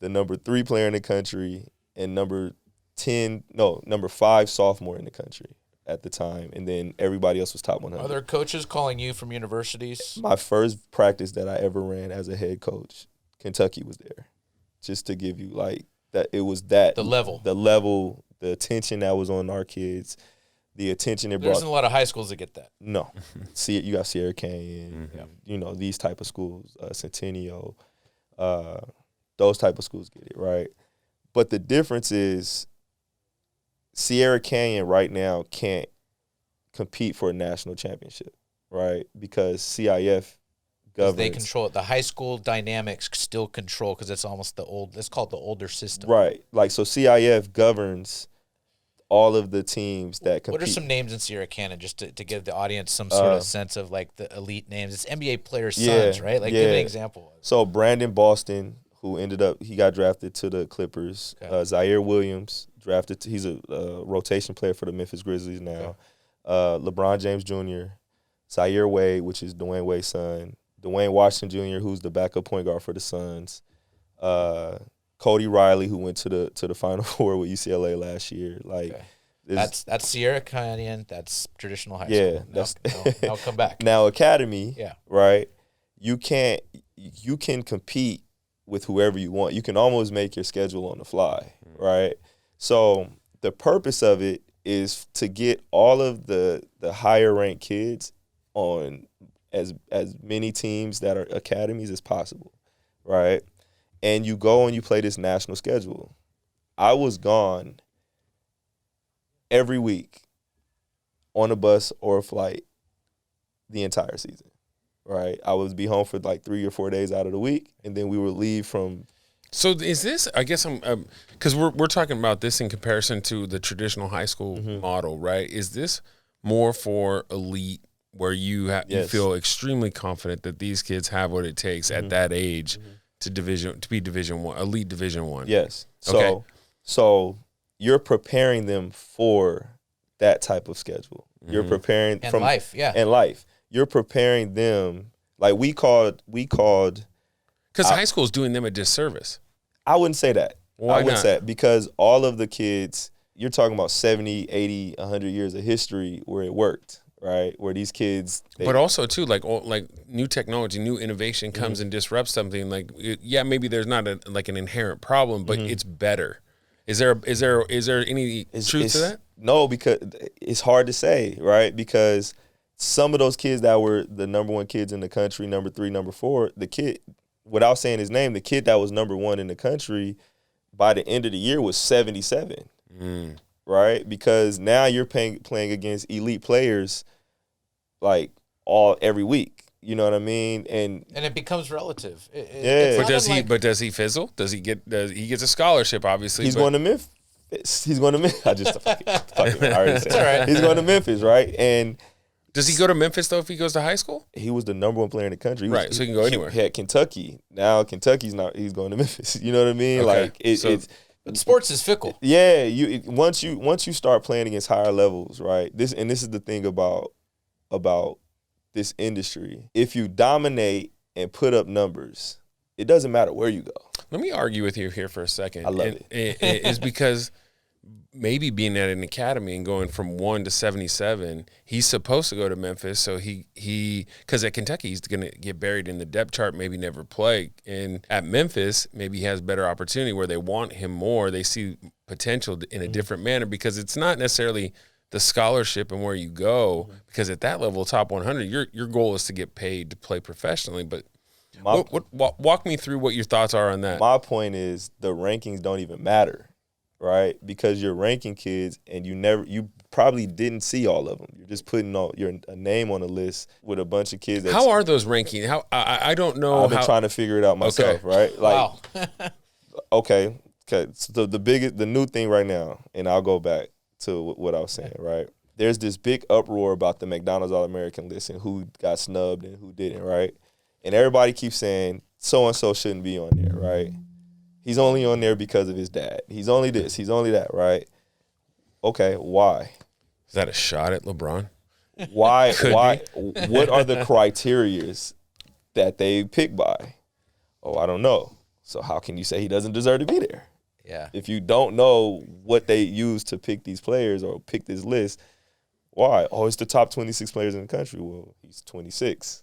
the number 3 player in the country, and number 5 sophomore in the country at the time. And then everybody else was top 100. Are there coaches calling you from universities? My first practice that I ever ran as a head coach, Kentucky was there. Just to give you like that, it was that. The level, the attention that was on our kids. The attention it brought. There's a lot of high schools that get that. No. See, you got Sierra Canyon, these type of schools, Centennial, those type of schools get it, right? But the difference is Sierra Canyon right now can't compete for a national championship, right? Because CIF governs. They control it. The high school dynamics still control because it's almost let's call it the older system. Right. Like, so CIF governs all of the teams that compete. What are some names in Sierra Canyon, just to give the audience some sort of sense of like the elite names? It's NBA players' sons, right? Like, give an example. So Brandon Boston, who he got drafted to the Clippers. Okay. Zaire Williams, he's a rotation player for the Memphis Grizzlies now. Okay. LeBron James Jr., Zaire Wade, which is Dwayne Wade's son. Dwayne Washington Jr., who's the backup point guard for the Suns. Cody Riley, who went to the Final Four with UCLA last year. Like, that's Sierra Canyon. That's traditional high school. Yeah, I'll come back. Now Academy, right? You can compete with whoever you want. You can almost make your schedule on the fly, right? So the purpose of it is to get all of the higher ranked kids on as many teams that are academies as possible, right? And you go and you play this national schedule. I was gone every week on a bus or a flight the entire season, right? I would be home for like 3 or 4 days out of the week, and then we would leave from. So is this, I guess because we're talking about this in comparison to the traditional high school model, right? Is this more for elite where you feel extremely confident that these kids have what it takes at that age to be Division I, elite Division I? Yes. Okay. So you're preparing them for that type of schedule. You're preparing and life. You're preparing them, like we called because high school is doing them a disservice. I wouldn't say that. Why I wouldn't not? say that because all of the kids, you're talking about 70, 80, 100 years of history where it worked, right? Where these kids. But also too, like new technology, new innovation comes and disrupts something. Like, maybe there's not an inherent problem, but it's better. Is there any truth to that? No, because it's hard to say, right? Because some of those kids that were the number 1 kids in the country, number 3, number 4, the kid, without saying his name, the kid that was number 1 in the country by the end of the year was 77, right? Because now you're playing against elite players like every week. You know what I mean? And it becomes relative. But does he fizzle? He gets a scholarship, obviously. He's going to Memphis. He's going to Memphis. I just fucking I already said it. Right. He's going to Memphis, right? And does he go to Memphis though if he goes to high school? He was the number 1 player in the country. Right, so he can go anywhere. He had Kentucky. Now Kentucky's not. He's going to Memphis. You know what I mean? Okay. Like it's. But sports is fickle. Yeah, once you start playing against higher levels, right? This is the thing about this industry. If you dominate and put up numbers, it doesn't matter where you go. Let me argue with you here for a second. I love it. It's because maybe being at an academy and going from 1 to 77, he's supposed to go to Memphis. So because at Kentucky, he's going to get buried in the depth chart, maybe never play. And at Memphis, maybe he has better opportunity where they want him more. They see potential in a different manner because it's not necessarily the scholarship and where you go, because at that level, top 100, your goal is to get paid to play professionally. But walk me through what your thoughts are on that. My point is the rankings don't even matter, right? Because you're ranking kids and you probably didn't see all of them. You're just putting your name on a list with a bunch of kids. How are those ranking? I don't know. I've been trying to figure it out myself, right? Like, wow. Okay, Okay, so the new thing right now, and I'll go back to what I was saying, right? There's this big uproar about the McDonald's All-American list and who got snubbed and who didn't, right? And everybody keeps saying so-and-so shouldn't be on there, right? He's only on there because of his dad. He's only this, he's only that, right? Okay, why? Is that a shot at LeBron? Why? What are the criterias that they pick by? Oh, I don't know. So how can you say he doesn't deserve to be there? Yeah. If you don't know what they use to pick these players or pick this list, why? Oh, it's the top 26 players in the country. Well, he's 26.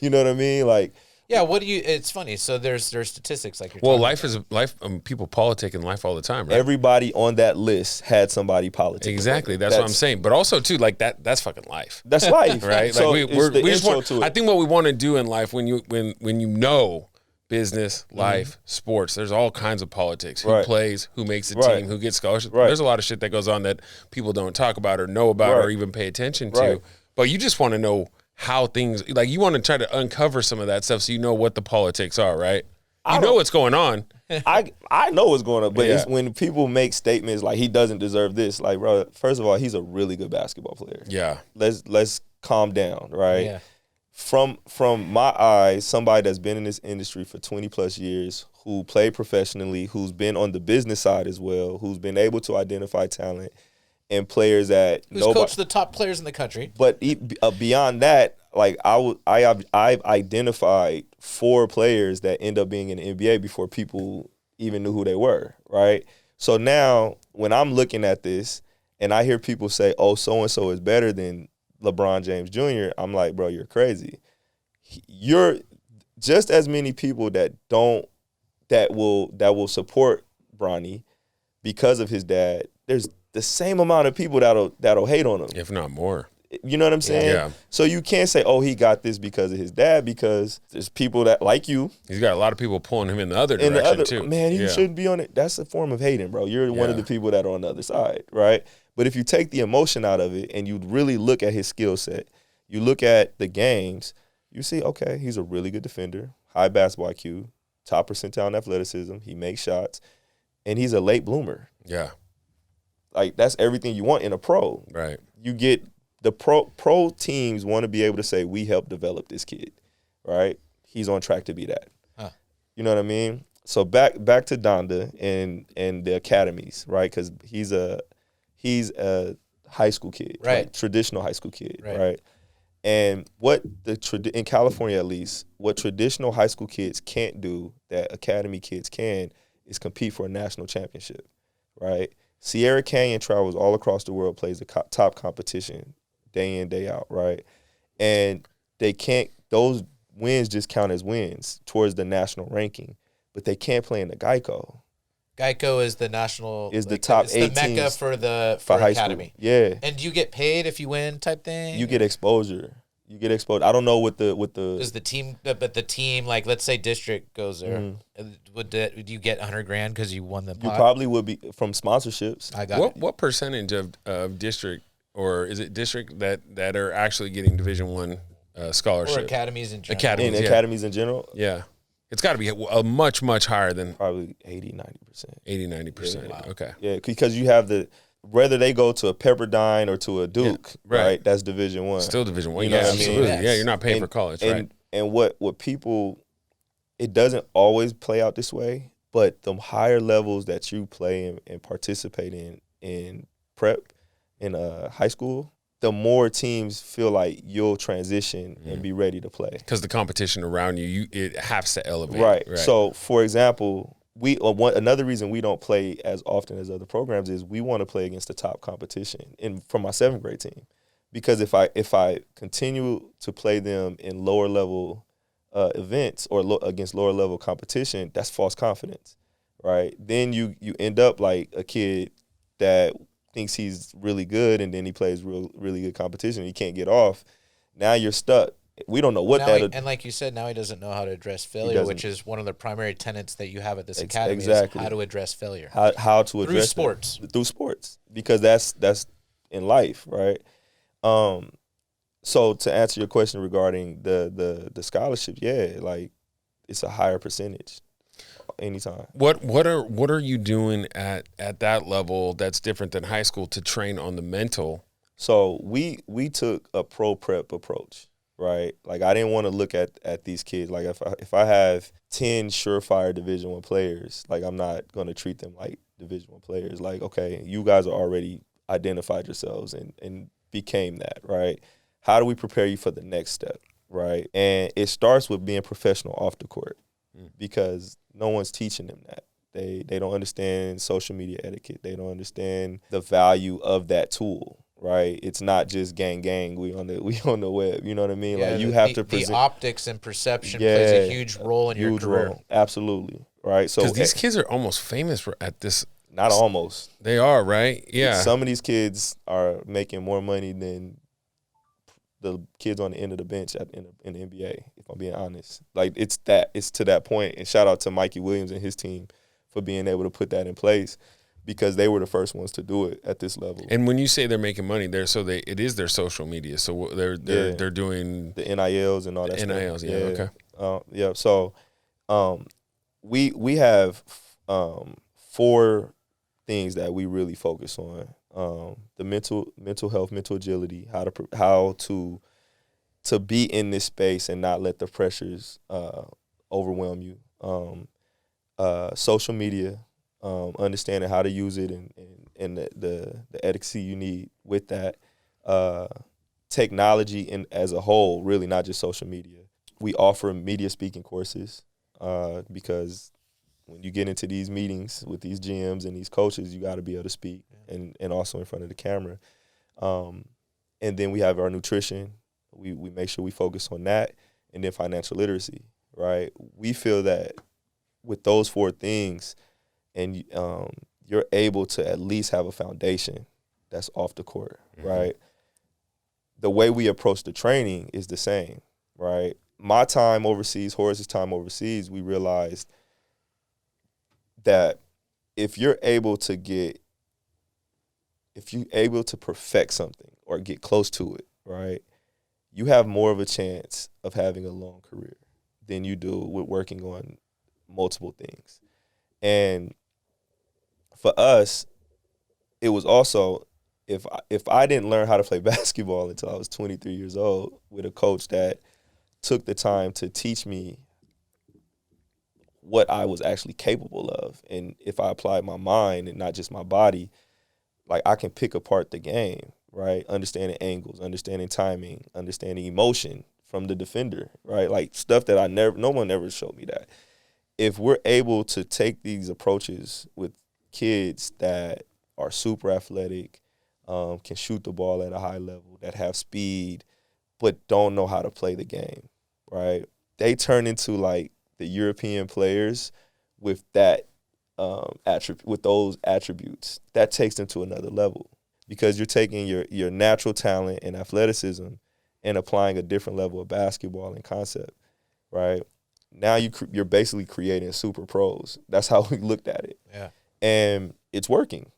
You know what I mean? Like, yeah. What do you? It's funny. So there's statistics like you're. Well, talking life about. is life. People politic in life all the time, right? everybody on that list had somebody politic. Exactly. That's what I'm saying. But also too, like that's fucking life. That's life, Right? So like it's the we just intro want, to it. I think what we want to do in life when you know business, life, sports, there's all kinds of politics. Who Right. plays, who makes the Right. team, who gets scholarships. Right. There's a lot of shit that goes on that people don't talk about or know about Right. or even pay attention to. Right. But you just want to know how things, like you want to try to uncover some of that stuff so you know what the politics are, right? You know what's going on. I know what's going on, but Yeah. it's when people make statements like he doesn't deserve this. Like, bro, first of all, he's a really good basketball player. Yeah. Let's calm down, right? Yeah. From my eyes, somebody that's been in this industry for 20 plus years, who played professionally, who's been on the business side as well, who's been able to identify talent and players that Who's coached the top players in the country? But beyond that, like I've identified 4 players that end up being in the NBA before people even knew who they were, right? So now when I'm looking at this and I hear people say, "Oh, so and so is better than LeBron James Jr.," I'm like, bro, you're crazy. You're just as many people that will support Bronny because of his dad. There's the same amount of people that'll hate on him. If not more. You know what I'm saying? Yeah. So you can't say, "Oh, he got this because of his dad," because there's people that like you. He's got a lot of people pulling him in the other And direction the other too. man, he Yeah. shouldn't be on it. That's a form of hating, bro. You're one of Yeah. the people that are on the other side, right? But if you take the emotion out of it and you really look at his skill set, you look at the games, you see, okay, he's a really good defender, high basketball IQ, top percentile in athleticism. He makes shots, and he's a late bloomer. Yeah. Like, that's everything you want in a pro. Right. You get the pro teams want to be able to say, we helped develop this kid, right? He's on track to be that. Huh. You know what I mean? So back to Donda and the academies, right? Because he's a high school kid, Right? like traditional high school kid, Right. right? And what in California at least, what traditional high school kids can't do that academy kids can is compete for a national championship, right? Sierra Canyon travels all across the world, plays the top competition day in, day out, right? And they can't, those wins just count as wins towards the national ranking, but they can't play in the Geico. Geico is the national The top it's 8 the mecca teams for high academy. school. Yeah. And do you get paid if you win type thing? You get exposure. You get exposed. I don't know what the Does the team, but the team, like let's say district goes there, would you get $100,000 because you won the you pot? probably would be from sponsorships. I got it. What percentage of district, or is it district that are actually getting Division I scholarship? Or academies in general. Academies, In yeah. academies in general, Yeah. It's got to be a much, much higher than probably 80-90%. 80, 90%. Wow. Okay. Yeah, because you have whether they go to a Pepperdine or to a Duke, right. right? That's Division I. Still Division I. You know Yeah, what I mean? absolutely. Yes. Yeah, you're not paying for college, right? And what people, it doesn't always play out this way, but the higher levels that you play and participate in prep, in high school, the more teams feel like you'll transition and be ready to play. Because the competition around you, it has to elevate. Right. So, for example, another reason we don't play as often as other programs is we want to play against the top competition from my 7th grade team, because if I continue to play them in lower level events or against lower level competition, that's false confidence, right? Then you end up like a kid that thinks he's really good and then he plays really good competition and he can't get off. Now you're stuck. We don't know what and like you said, now he doesn't know how to address failure, which is one of the primary tenets that you have at this academy. Exactly. Is how to address failure. How to address through sports, because that's in life, right? So to answer your question regarding the scholarship, yeah, like it's a higher percentage. anytime. What are you doing at that level that's different than high school to train on the mental? So we took a pro prep approach, right? Like I didn't want to look at these kids like if I have 10 surefire Division I players, like I'm not going to treat them like Division I players. Like, okay, you guys are already identified yourselves and became that, right? How do we prepare you for the next step, right? And it starts with being professional off the court because no one's teaching them that. They don't understand social media etiquette. They don't understand the value of that tool, right? It's not just gang. We on the web. You know what I mean? Yeah, like you have to present. The optics and perception plays a huge role in your career. Role. Absolutely, right? So because these kids are almost famous at this. Not almost. They are, right? Yeah. Some of these kids are making more money than the kids on the end of the bench in the NBA, if I'm being honest. Like, it's to that point. And shout out to Mikey Williams and his team for being able to put that in place because they were the first ones to do it at this level. And when you say they're making money, it is their social media. So they're doing the NILs and all that stuff. NILs, yeah. Okay. Yeah. So we have 4 things that we really focus on: the mental health, mental agility, how to be in this space and not let the pressures overwhelm you. Social media, understanding how to use it and the etiquette you need with that. Technology as a whole, really not just social media. We offer media speaking courses because when you get into these meetings with these GMs and these coaches, you got to be able to speak and also in front of the camera. And then we have our nutrition. We make sure we focus on that. And then financial literacy, right? We feel that with those 4 things and you're able to at least have a foundation that's off the court, right? The way we approach the training is the same, right? My time overseas, Horace's time overseas, we realized that if you're able to perfect something or get close to it, right, you have more of a chance of having a long career than you do with working on multiple things. And for us, it was also, if I didn't learn how to play basketball until I was 23 years old with a coach that took the time to teach me what I was actually capable of. And if I applied my mind and not just my body, like I can pick apart the game, right? Understanding angles, understanding timing, understanding emotion from the defender, right? Like stuff that no one ever showed me that. If we're able to take these approaches with kids that are super athletic, can shoot the ball at a high level, that have speed, but don't know how to play the game, right? They turn into like the European players with that with those attributes. That takes them to another level because you're taking your natural talent and athleticism and applying a different level of basketball and concept, right? Now you're basically creating super pros. That's how we looked at it. Yeah. And it's working.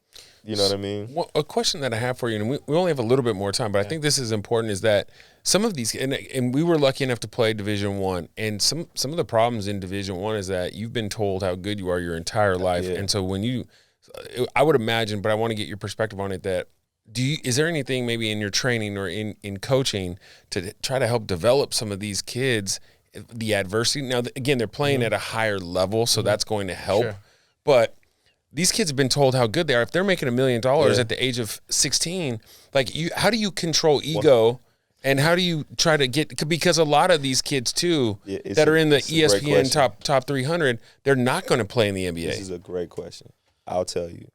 You know what I mean? Well, a question that I have for you, and we only have a little bit more time, but I think this is important, is that some of these, and we were lucky enough to play Division I, and some of the problems in Division I is that you've been told how good you are your entire life, and so when I would imagine, but I want to get your perspective on it, that is there anything maybe in your training or in coaching to try to help develop some of these kids, the adversity? Now, again, they're playing at a higher level, so that's going to help, but these kids have been told how good they are. If they're making $1 million at the age of 16, like how do you control ego, and how do you try to get? Because a lot of these kids too that are in the ESPN top 300, they're not going to play in the NBA. This is a great question. I'll tell you,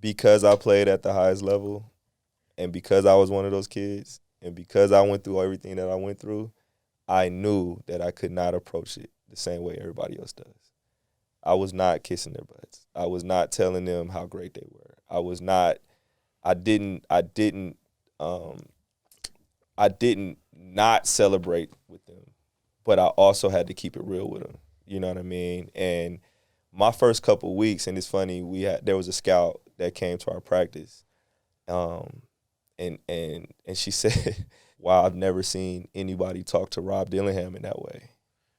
because I played at the highest level, and because I was one of those kids, and because I went through everything that I went through, I knew that I could not approach it the same way everybody else does. I was not kissing their butts. I was not telling them how great they were. I didn't not celebrate with them, but I also had to keep it real with them. You know what I mean? And my first couple of weeks, and it's funny, there was a scout that came to our practice, and she said, "Wow, I've never seen anybody talk to Rob Dillingham in that way."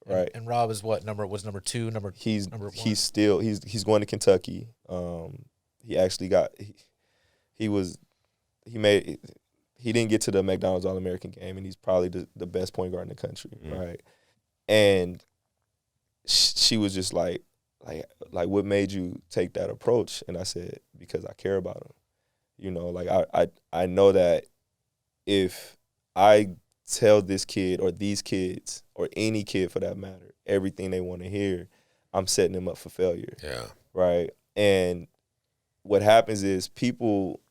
right? And Rob is what number? Was number 2? Number He's number 1? he's going to Kentucky. He actually he didn't get to the McDonald's All-American game, and he's probably the best point guard in the country, right? And she was just like, what made you take that approach? And I said, because I care about him. You know, like I know that if I tell this kid or these kids or any kid for that matter everything they want to hear, I'm setting them up for failure. Yeah. Right? And what happens is people,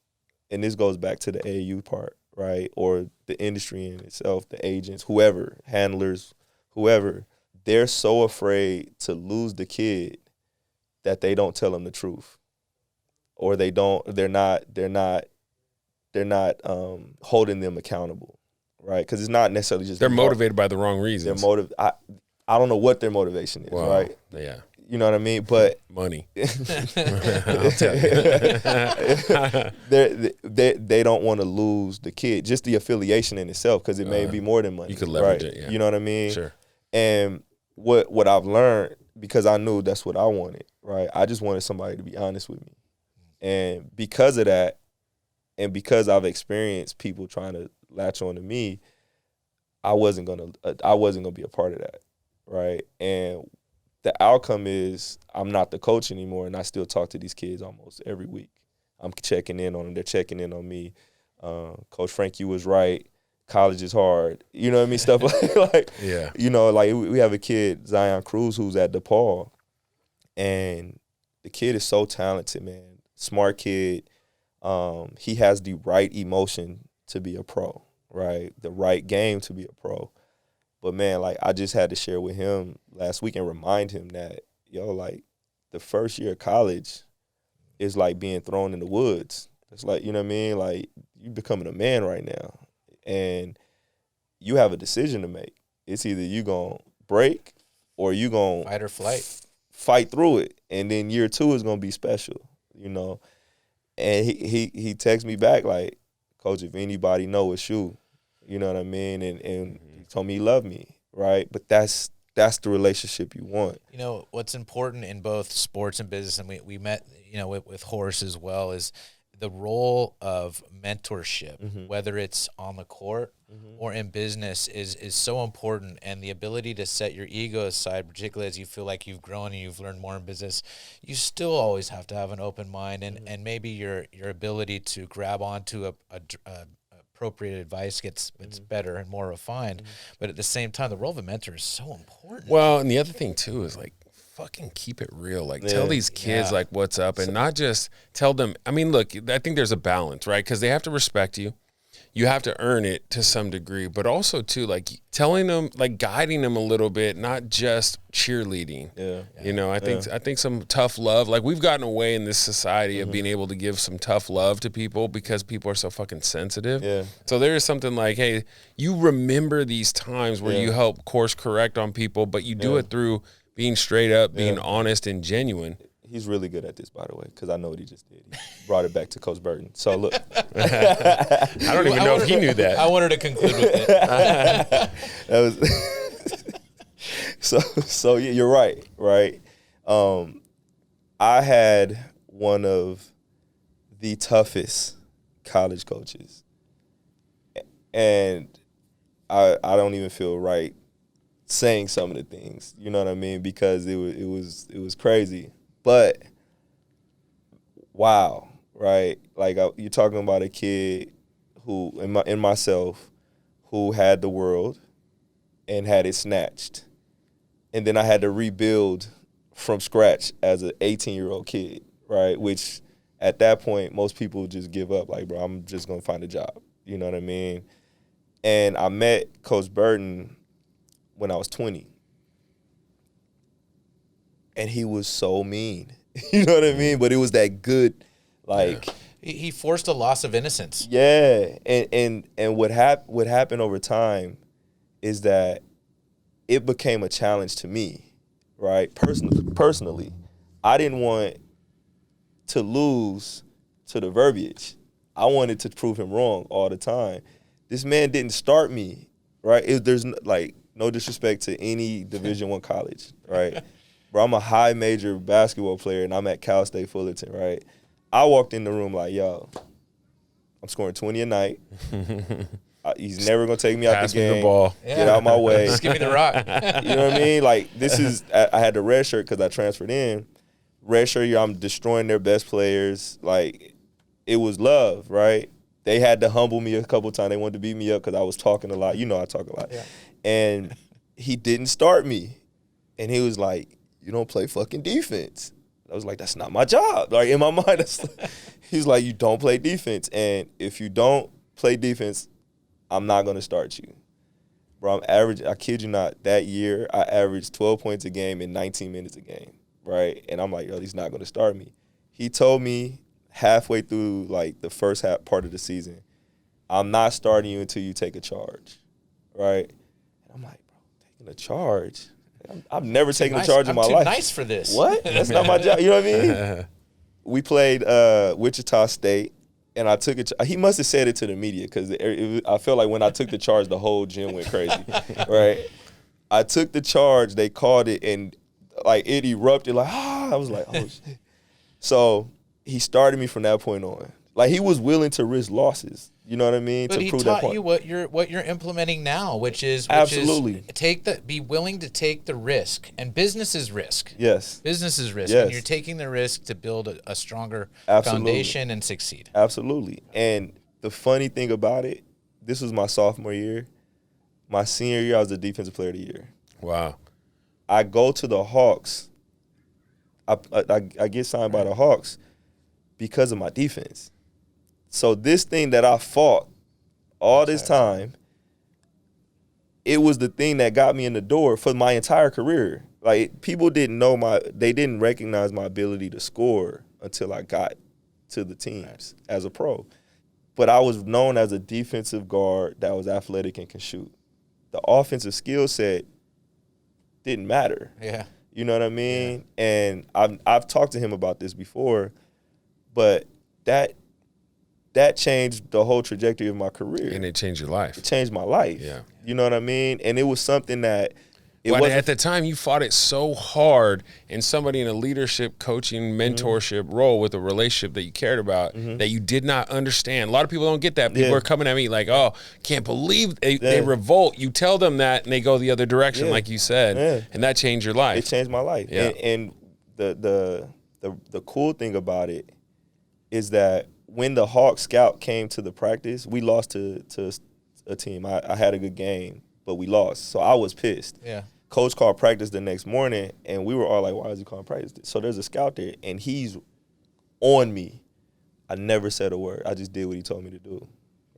and this goes back to the AAU part, right? Or the industry in itself, the agents, whoever, handlers, whoever, they're so afraid to lose the kid that they don't tell them the truth. Or they're not holding them accountable, right? Because it's not necessarily just they're motivated by the wrong reasons. I don't know what their motivation is, right? Yeah. You know what I mean? But money. I'll tell you. they don't want to lose the kid, just the affiliation in itself, because it may be more than money. You could leverage right? it, yeah. You know what I mean? Sure. And what I've learned, because I knew that's what I wanted, right? I just wanted somebody to be honest with me. And because of that, and because I've experienced people trying to latch on to me, I wasn't gonna be a part of that, right? And the outcome is I'm not the coach anymore, and I still talk to these kids almost every week. I'm checking in on them. They're checking in on me. Coach Frank, you was right. College is hard. You know what I mean? Stuff like yeah. You know, like we have a kid, Zion Cruz, who's at DePaul, and the kid is so talented, man. Smart kid. He has the right emotion to be a pro, right? The right game to be a pro. But, man, like, I just had to share with him last week and remind him that, like, the first year of college is like being thrown in the woods. It's like, you know what I mean? Like, you're becoming a man right now. And you have a decision to make. It's either you going to break or you going to fight or flight. Fight through it. And then year 2 is going to be special, you know? And he texted me back like, Coach, if anybody know, it's you. You know what I mean? And he told me he loved me, right? But that's the relationship you want. You know, what's important in both sports and business, and we met, you know, with Horace as well, is the role of mentorship, whether it's on the court or in business, is so important. And the ability to set your ego aside, particularly as you feel like you've grown and you've learned more in business, you still always have to have an open mind, and maybe your ability to grab onto a appropriate advice gets better and more refined. But at the same time, the role of a mentor is so important. Well, and the other thing too is like, fucking keep it real. Like, tell these kids like what's up, and not just tell them. I mean, look, I think there's a balance, right? Because they have to respect you. You have to earn it to some degree, but also too, like, telling them, like, guiding them a little bit, not just cheerleading. Yeah. You know, I think some tough love. Like, we've gotten away in this society of being able to give some tough love to people because people are so fucking sensitive. Yeah. So there is something like, hey, you remember these times where you help course correct on people, but you do it through being straight up, being honest and genuine. He's really good at this, by the way, because I know what he just did. He brought it back to Coach Burton. So, look. I don't even know if he knew that. I wanted to conclude with it. That was so yeah, you're right? I had one of the toughest college coaches. And I don't even feel right saying some of the things, you know what I mean? Because it was crazy. But wow, right? Like you're talking about a kid who, in myself, who had the world and had it snatched, and then I had to rebuild from scratch as an 18-year-old kid, right? Which at that point most people just give up. Like, bro, I'm just gonna find a job. You know what I mean? And I met Coach Burton when I was 20. And he was so mean. You know what I mean? But it was that good, like... He forced a loss of innocence. Yeah. And what happened over time is that it became a challenge to me, right? Personally. I didn't want to lose to the verbiage. I wanted to prove him wrong all the time. This man didn't start me, right? no disrespect to any Division I college, right? Bro, I'm a high major basketball player, and I'm at Cal State Fullerton, right? I walked in the room like, yo, I'm scoring 20 a night. He's never going to take me out the game. Me the ball. Get out my way. Just give me the rock. You know what I mean? Like, this is – I had the red shirt because I transferred in. Red shirt year, I'm destroying their best players. Like, it was love, right? They had to humble me a couple times. They wanted to beat me up because I was talking a lot. You know I talk a lot. Yeah. And he didn't start me. And he was like, you don't play fucking defense. I was like, that's not my job. Like, in my mind, he's like, you don't play defense. And if you don't play defense, I'm not going to start you. Bro, I kid you not, that year I averaged 12 points a game in 19 minutes a game, right? And I'm like, yo, he's not going to start me. He told me halfway through, like, the first half part of the season, I'm not starting you until you take a charge, right? And I'm like, bro, taking a charge? I've never taken a charge in my life. I'm too nice for this. What? That's not my job. You know what I mean? We played Wichita State, and I took it. He must have said it to the media because I felt like when I took the charge, the whole gym went crazy, right? I took the charge. They called it, and like it erupted. Like I was like, oh shit. So he started me from that point on. Like he was willing to risk losses. You know what I mean? But to he prove taught that point. you what you're implementing now, which is Absolutely. Be willing to take the risk, and business is risk. Yes. Business is risk, Yes. and you're taking the risk to build a stronger Absolutely. foundation and succeed. Absolutely. And the funny thing about it, this was my sophomore year. My senior year, I was the defensive player of the year. Wow. I go to the Hawks. I get signed by the Hawks because of my defense. So this thing that I fought all this time, it was the thing that got me in the door for my entire career. Like people didn't know they didn't recognize my ability to score until I got to the teams as a pro. But I was known as a defensive guard that was athletic and can shoot. The offensive skill set didn't matter. Yeah. You know what I mean? Yeah. And I've talked to him about this before, but that changed the whole trajectory of my career. And it changed your life. It changed my life. Yeah. You know what I mean? And it was something that at the time you fought it so hard, and somebody in a leadership, coaching, mentorship role with a relationship that you cared about that you did not understand. A lot of people don't get that. People are coming at me like, oh, can't believe they revolt. You tell them that and they go the other direction, like you said, and that changed your life. It changed my life. Yeah. And the cool thing about it is that when the Hawk scout came to the practice, we lost to a team. I had a good game, but we lost. So I was pissed. Yeah. Coach called practice the next morning, and we were all like, why is he calling practice? So there's a scout there, and he's on me. I never said a word. I just did what he told me to do,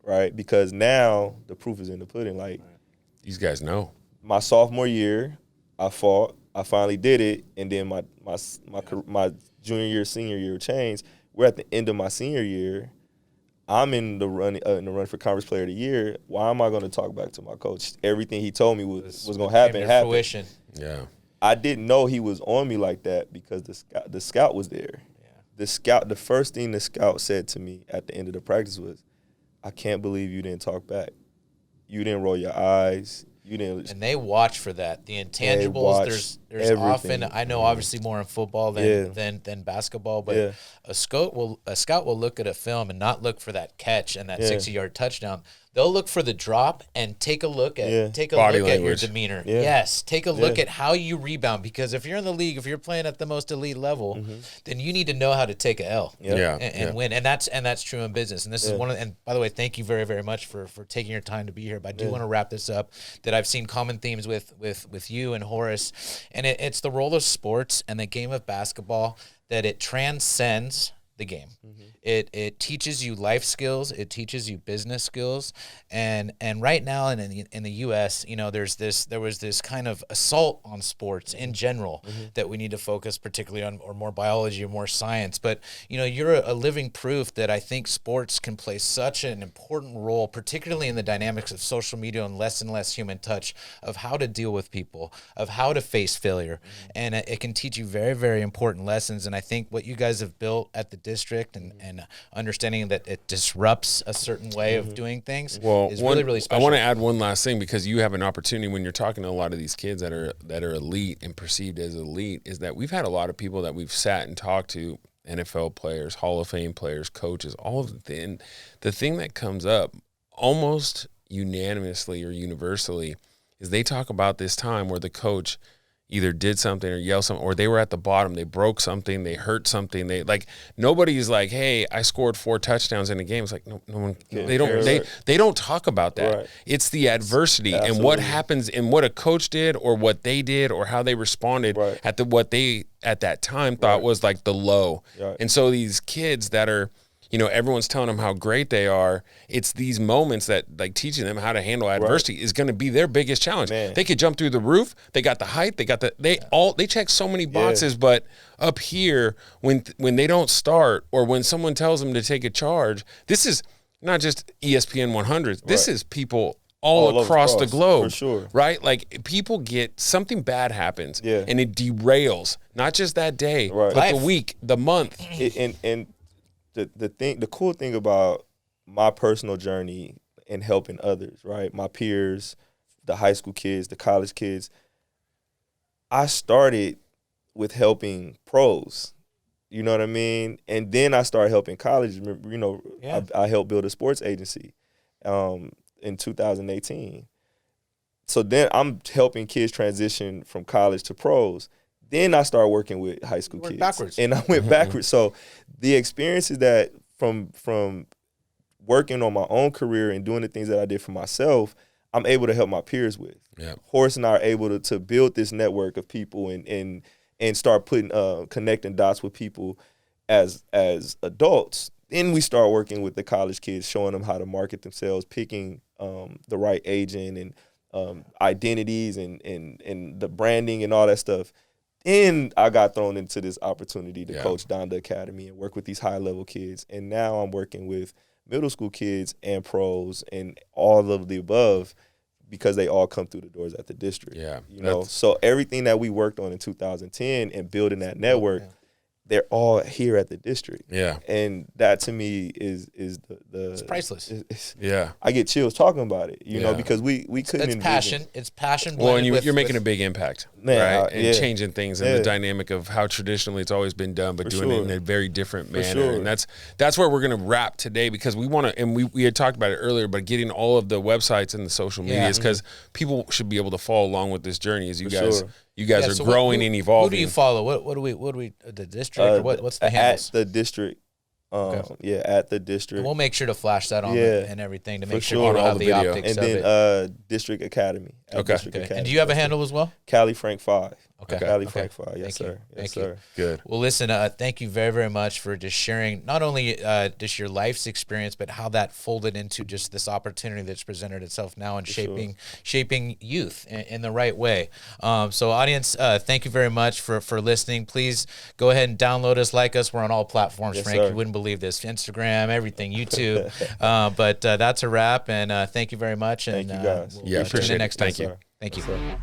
right? Because now the proof is in the pudding. Like these guys know. My sophomore year, I fought. I finally did it, and then my junior year, senior year changed. We're at the end of my senior year. I'm in the run for Conference Player of the Year. Why am I going to talk back to my coach? Everything he told me was going to happen. Fruition. Yeah. I didn't know he was on me like that because the scout was there. Yeah. The first thing the scout said to me at the end of the practice was, I can't believe you didn't talk back. You didn't roll your eyes. You didn't. And they watch for that. The intangibles. There's often, I know obviously more in football than basketball, but a scout will look at a film and not look for that catch and that 60-yard touchdown. They'll look for the drop and take a look at your demeanor. Yeah. Yes, take a look at how you rebound, because if you're in the league, if you're playing at the most elite level, then you need to know how to take a L and win. And that's true in business. And this is one of, and by the way, thank you very, very much for taking your time to be here. But I do want to wrap this up, that I've seen common themes with you and Horace, and it's the role of sports and the game of basketball, that it transcends the game. It teaches you life skills. It teaches you business skills. And right now in the U.S., there was this kind of assault on sports in general that we need to focus particularly on, or more biology or more science. But you're a living proof that I think sports can play such an important role, particularly in the dynamics of social media and less human touch, of how to deal with people, of how to face failure. And it can teach you very, very important lessons. And I think what you guys have built at the district and understanding that it disrupts a certain way of doing things is one, really, really special. I want to add one last thing, because you have an opportunity when you're talking to a lot of these kids that are elite and perceived as elite, is that we've had a lot of people that we've sat and talked to, NFL players, Hall of Fame players, coaches, all of the, and the thing that comes up almost unanimously or universally is they talk about this time where the coach either did something or yelled something, or they were at the bottom, they broke something, they hurt something. They like, nobody's like, hey, I scored 4 touchdowns in a game. It's like, no one, they don't talk about that. Right. It's the adversity Absolutely. and what happens and what a coach did or what they did or how they responded Right. at what they at that time thought was like the low. Right. And so these kids that are, you know, everyone's telling them how great they are. It's these moments that, like, teaching them how to handle adversity is going to be their biggest challenge. Man. They could jump through the roof. They got the height. They check so many boxes. But up here, when they don't start, or when someone tells them to take a charge, this is not just ESPN 100. This is people all across the globe, for sure. right? Like, people get something bad happens, Yeah. and it derails not just that day, Right. but the week, the month. And the cool thing about my personal journey in helping others, right? My peers, the high school kids, the college kids, I started with helping pros. You know what I mean? And then I started helping colleges. You know, I helped build a sports agency in 2018. So then I'm helping kids transition from college to pros. Then I started working with high school kids. Backwards. And I went backwards. So the experiences that from working on my own career and doing the things that I did for myself, I'm able to help my peers with. Yeah. Horace and I are able to build this network of people and start putting connecting dots with people as adults. Then we start working with the college kids, showing them how to market themselves, picking the right agent and identities and the branding and all that stuff. Then I got thrown into this opportunity to coach Donda Academy and work with these high-level kids. And now I'm working with middle school kids and pros and all of the above, because they all come through the doors at the district. Yeah. You know, so everything that we worked on in 2010 and building that network, they're all here at the district. Yeah. And that to me is the It's priceless. I get chills talking about it, you know, because we couldn't envision. Passion. It's passion. Well, and blended you're with making a big impact, Man, right? And changing things and the Yeah. dynamic of how traditionally it's always been done, but For doing it sure. in a very different manner. sure. And that's where we're going to wrap today, because we want to, and we had talked about it earlier, but getting all of the websites and the social medias, because people should be able to follow along with this journey as you guys sure. you guys are growing and evolving. Who do you follow? What do we the district? Or what's the handles? At the district. Yeah, at the district. And we'll make sure to flash that on and everything to make sure sure. people All have the the video. optics And of then it. District Academy. Okay. District Okay. Academy. And do you have a handle as well? Cali Frank 5. Okay. Cali Okay. Frank 5. Yes, Thank you. sir. Yes, Thank you. sir. Good. Well, listen, thank you very, very much for just sharing not only just your life's experience, but how that folded into just this opportunity that's presented itself now and shaping youth in the right way. So audience, thank you very much for listening. Please go ahead and download us, like us. We're on all platforms, Yes, Frank. sir. You wouldn't believe this. Instagram, everything, YouTube. But that's a wrap, and thank you very much. And Thank you, guys. We'll Yeah, tune appreciate in it. next time. Thank you. Thank you. Yes, sir.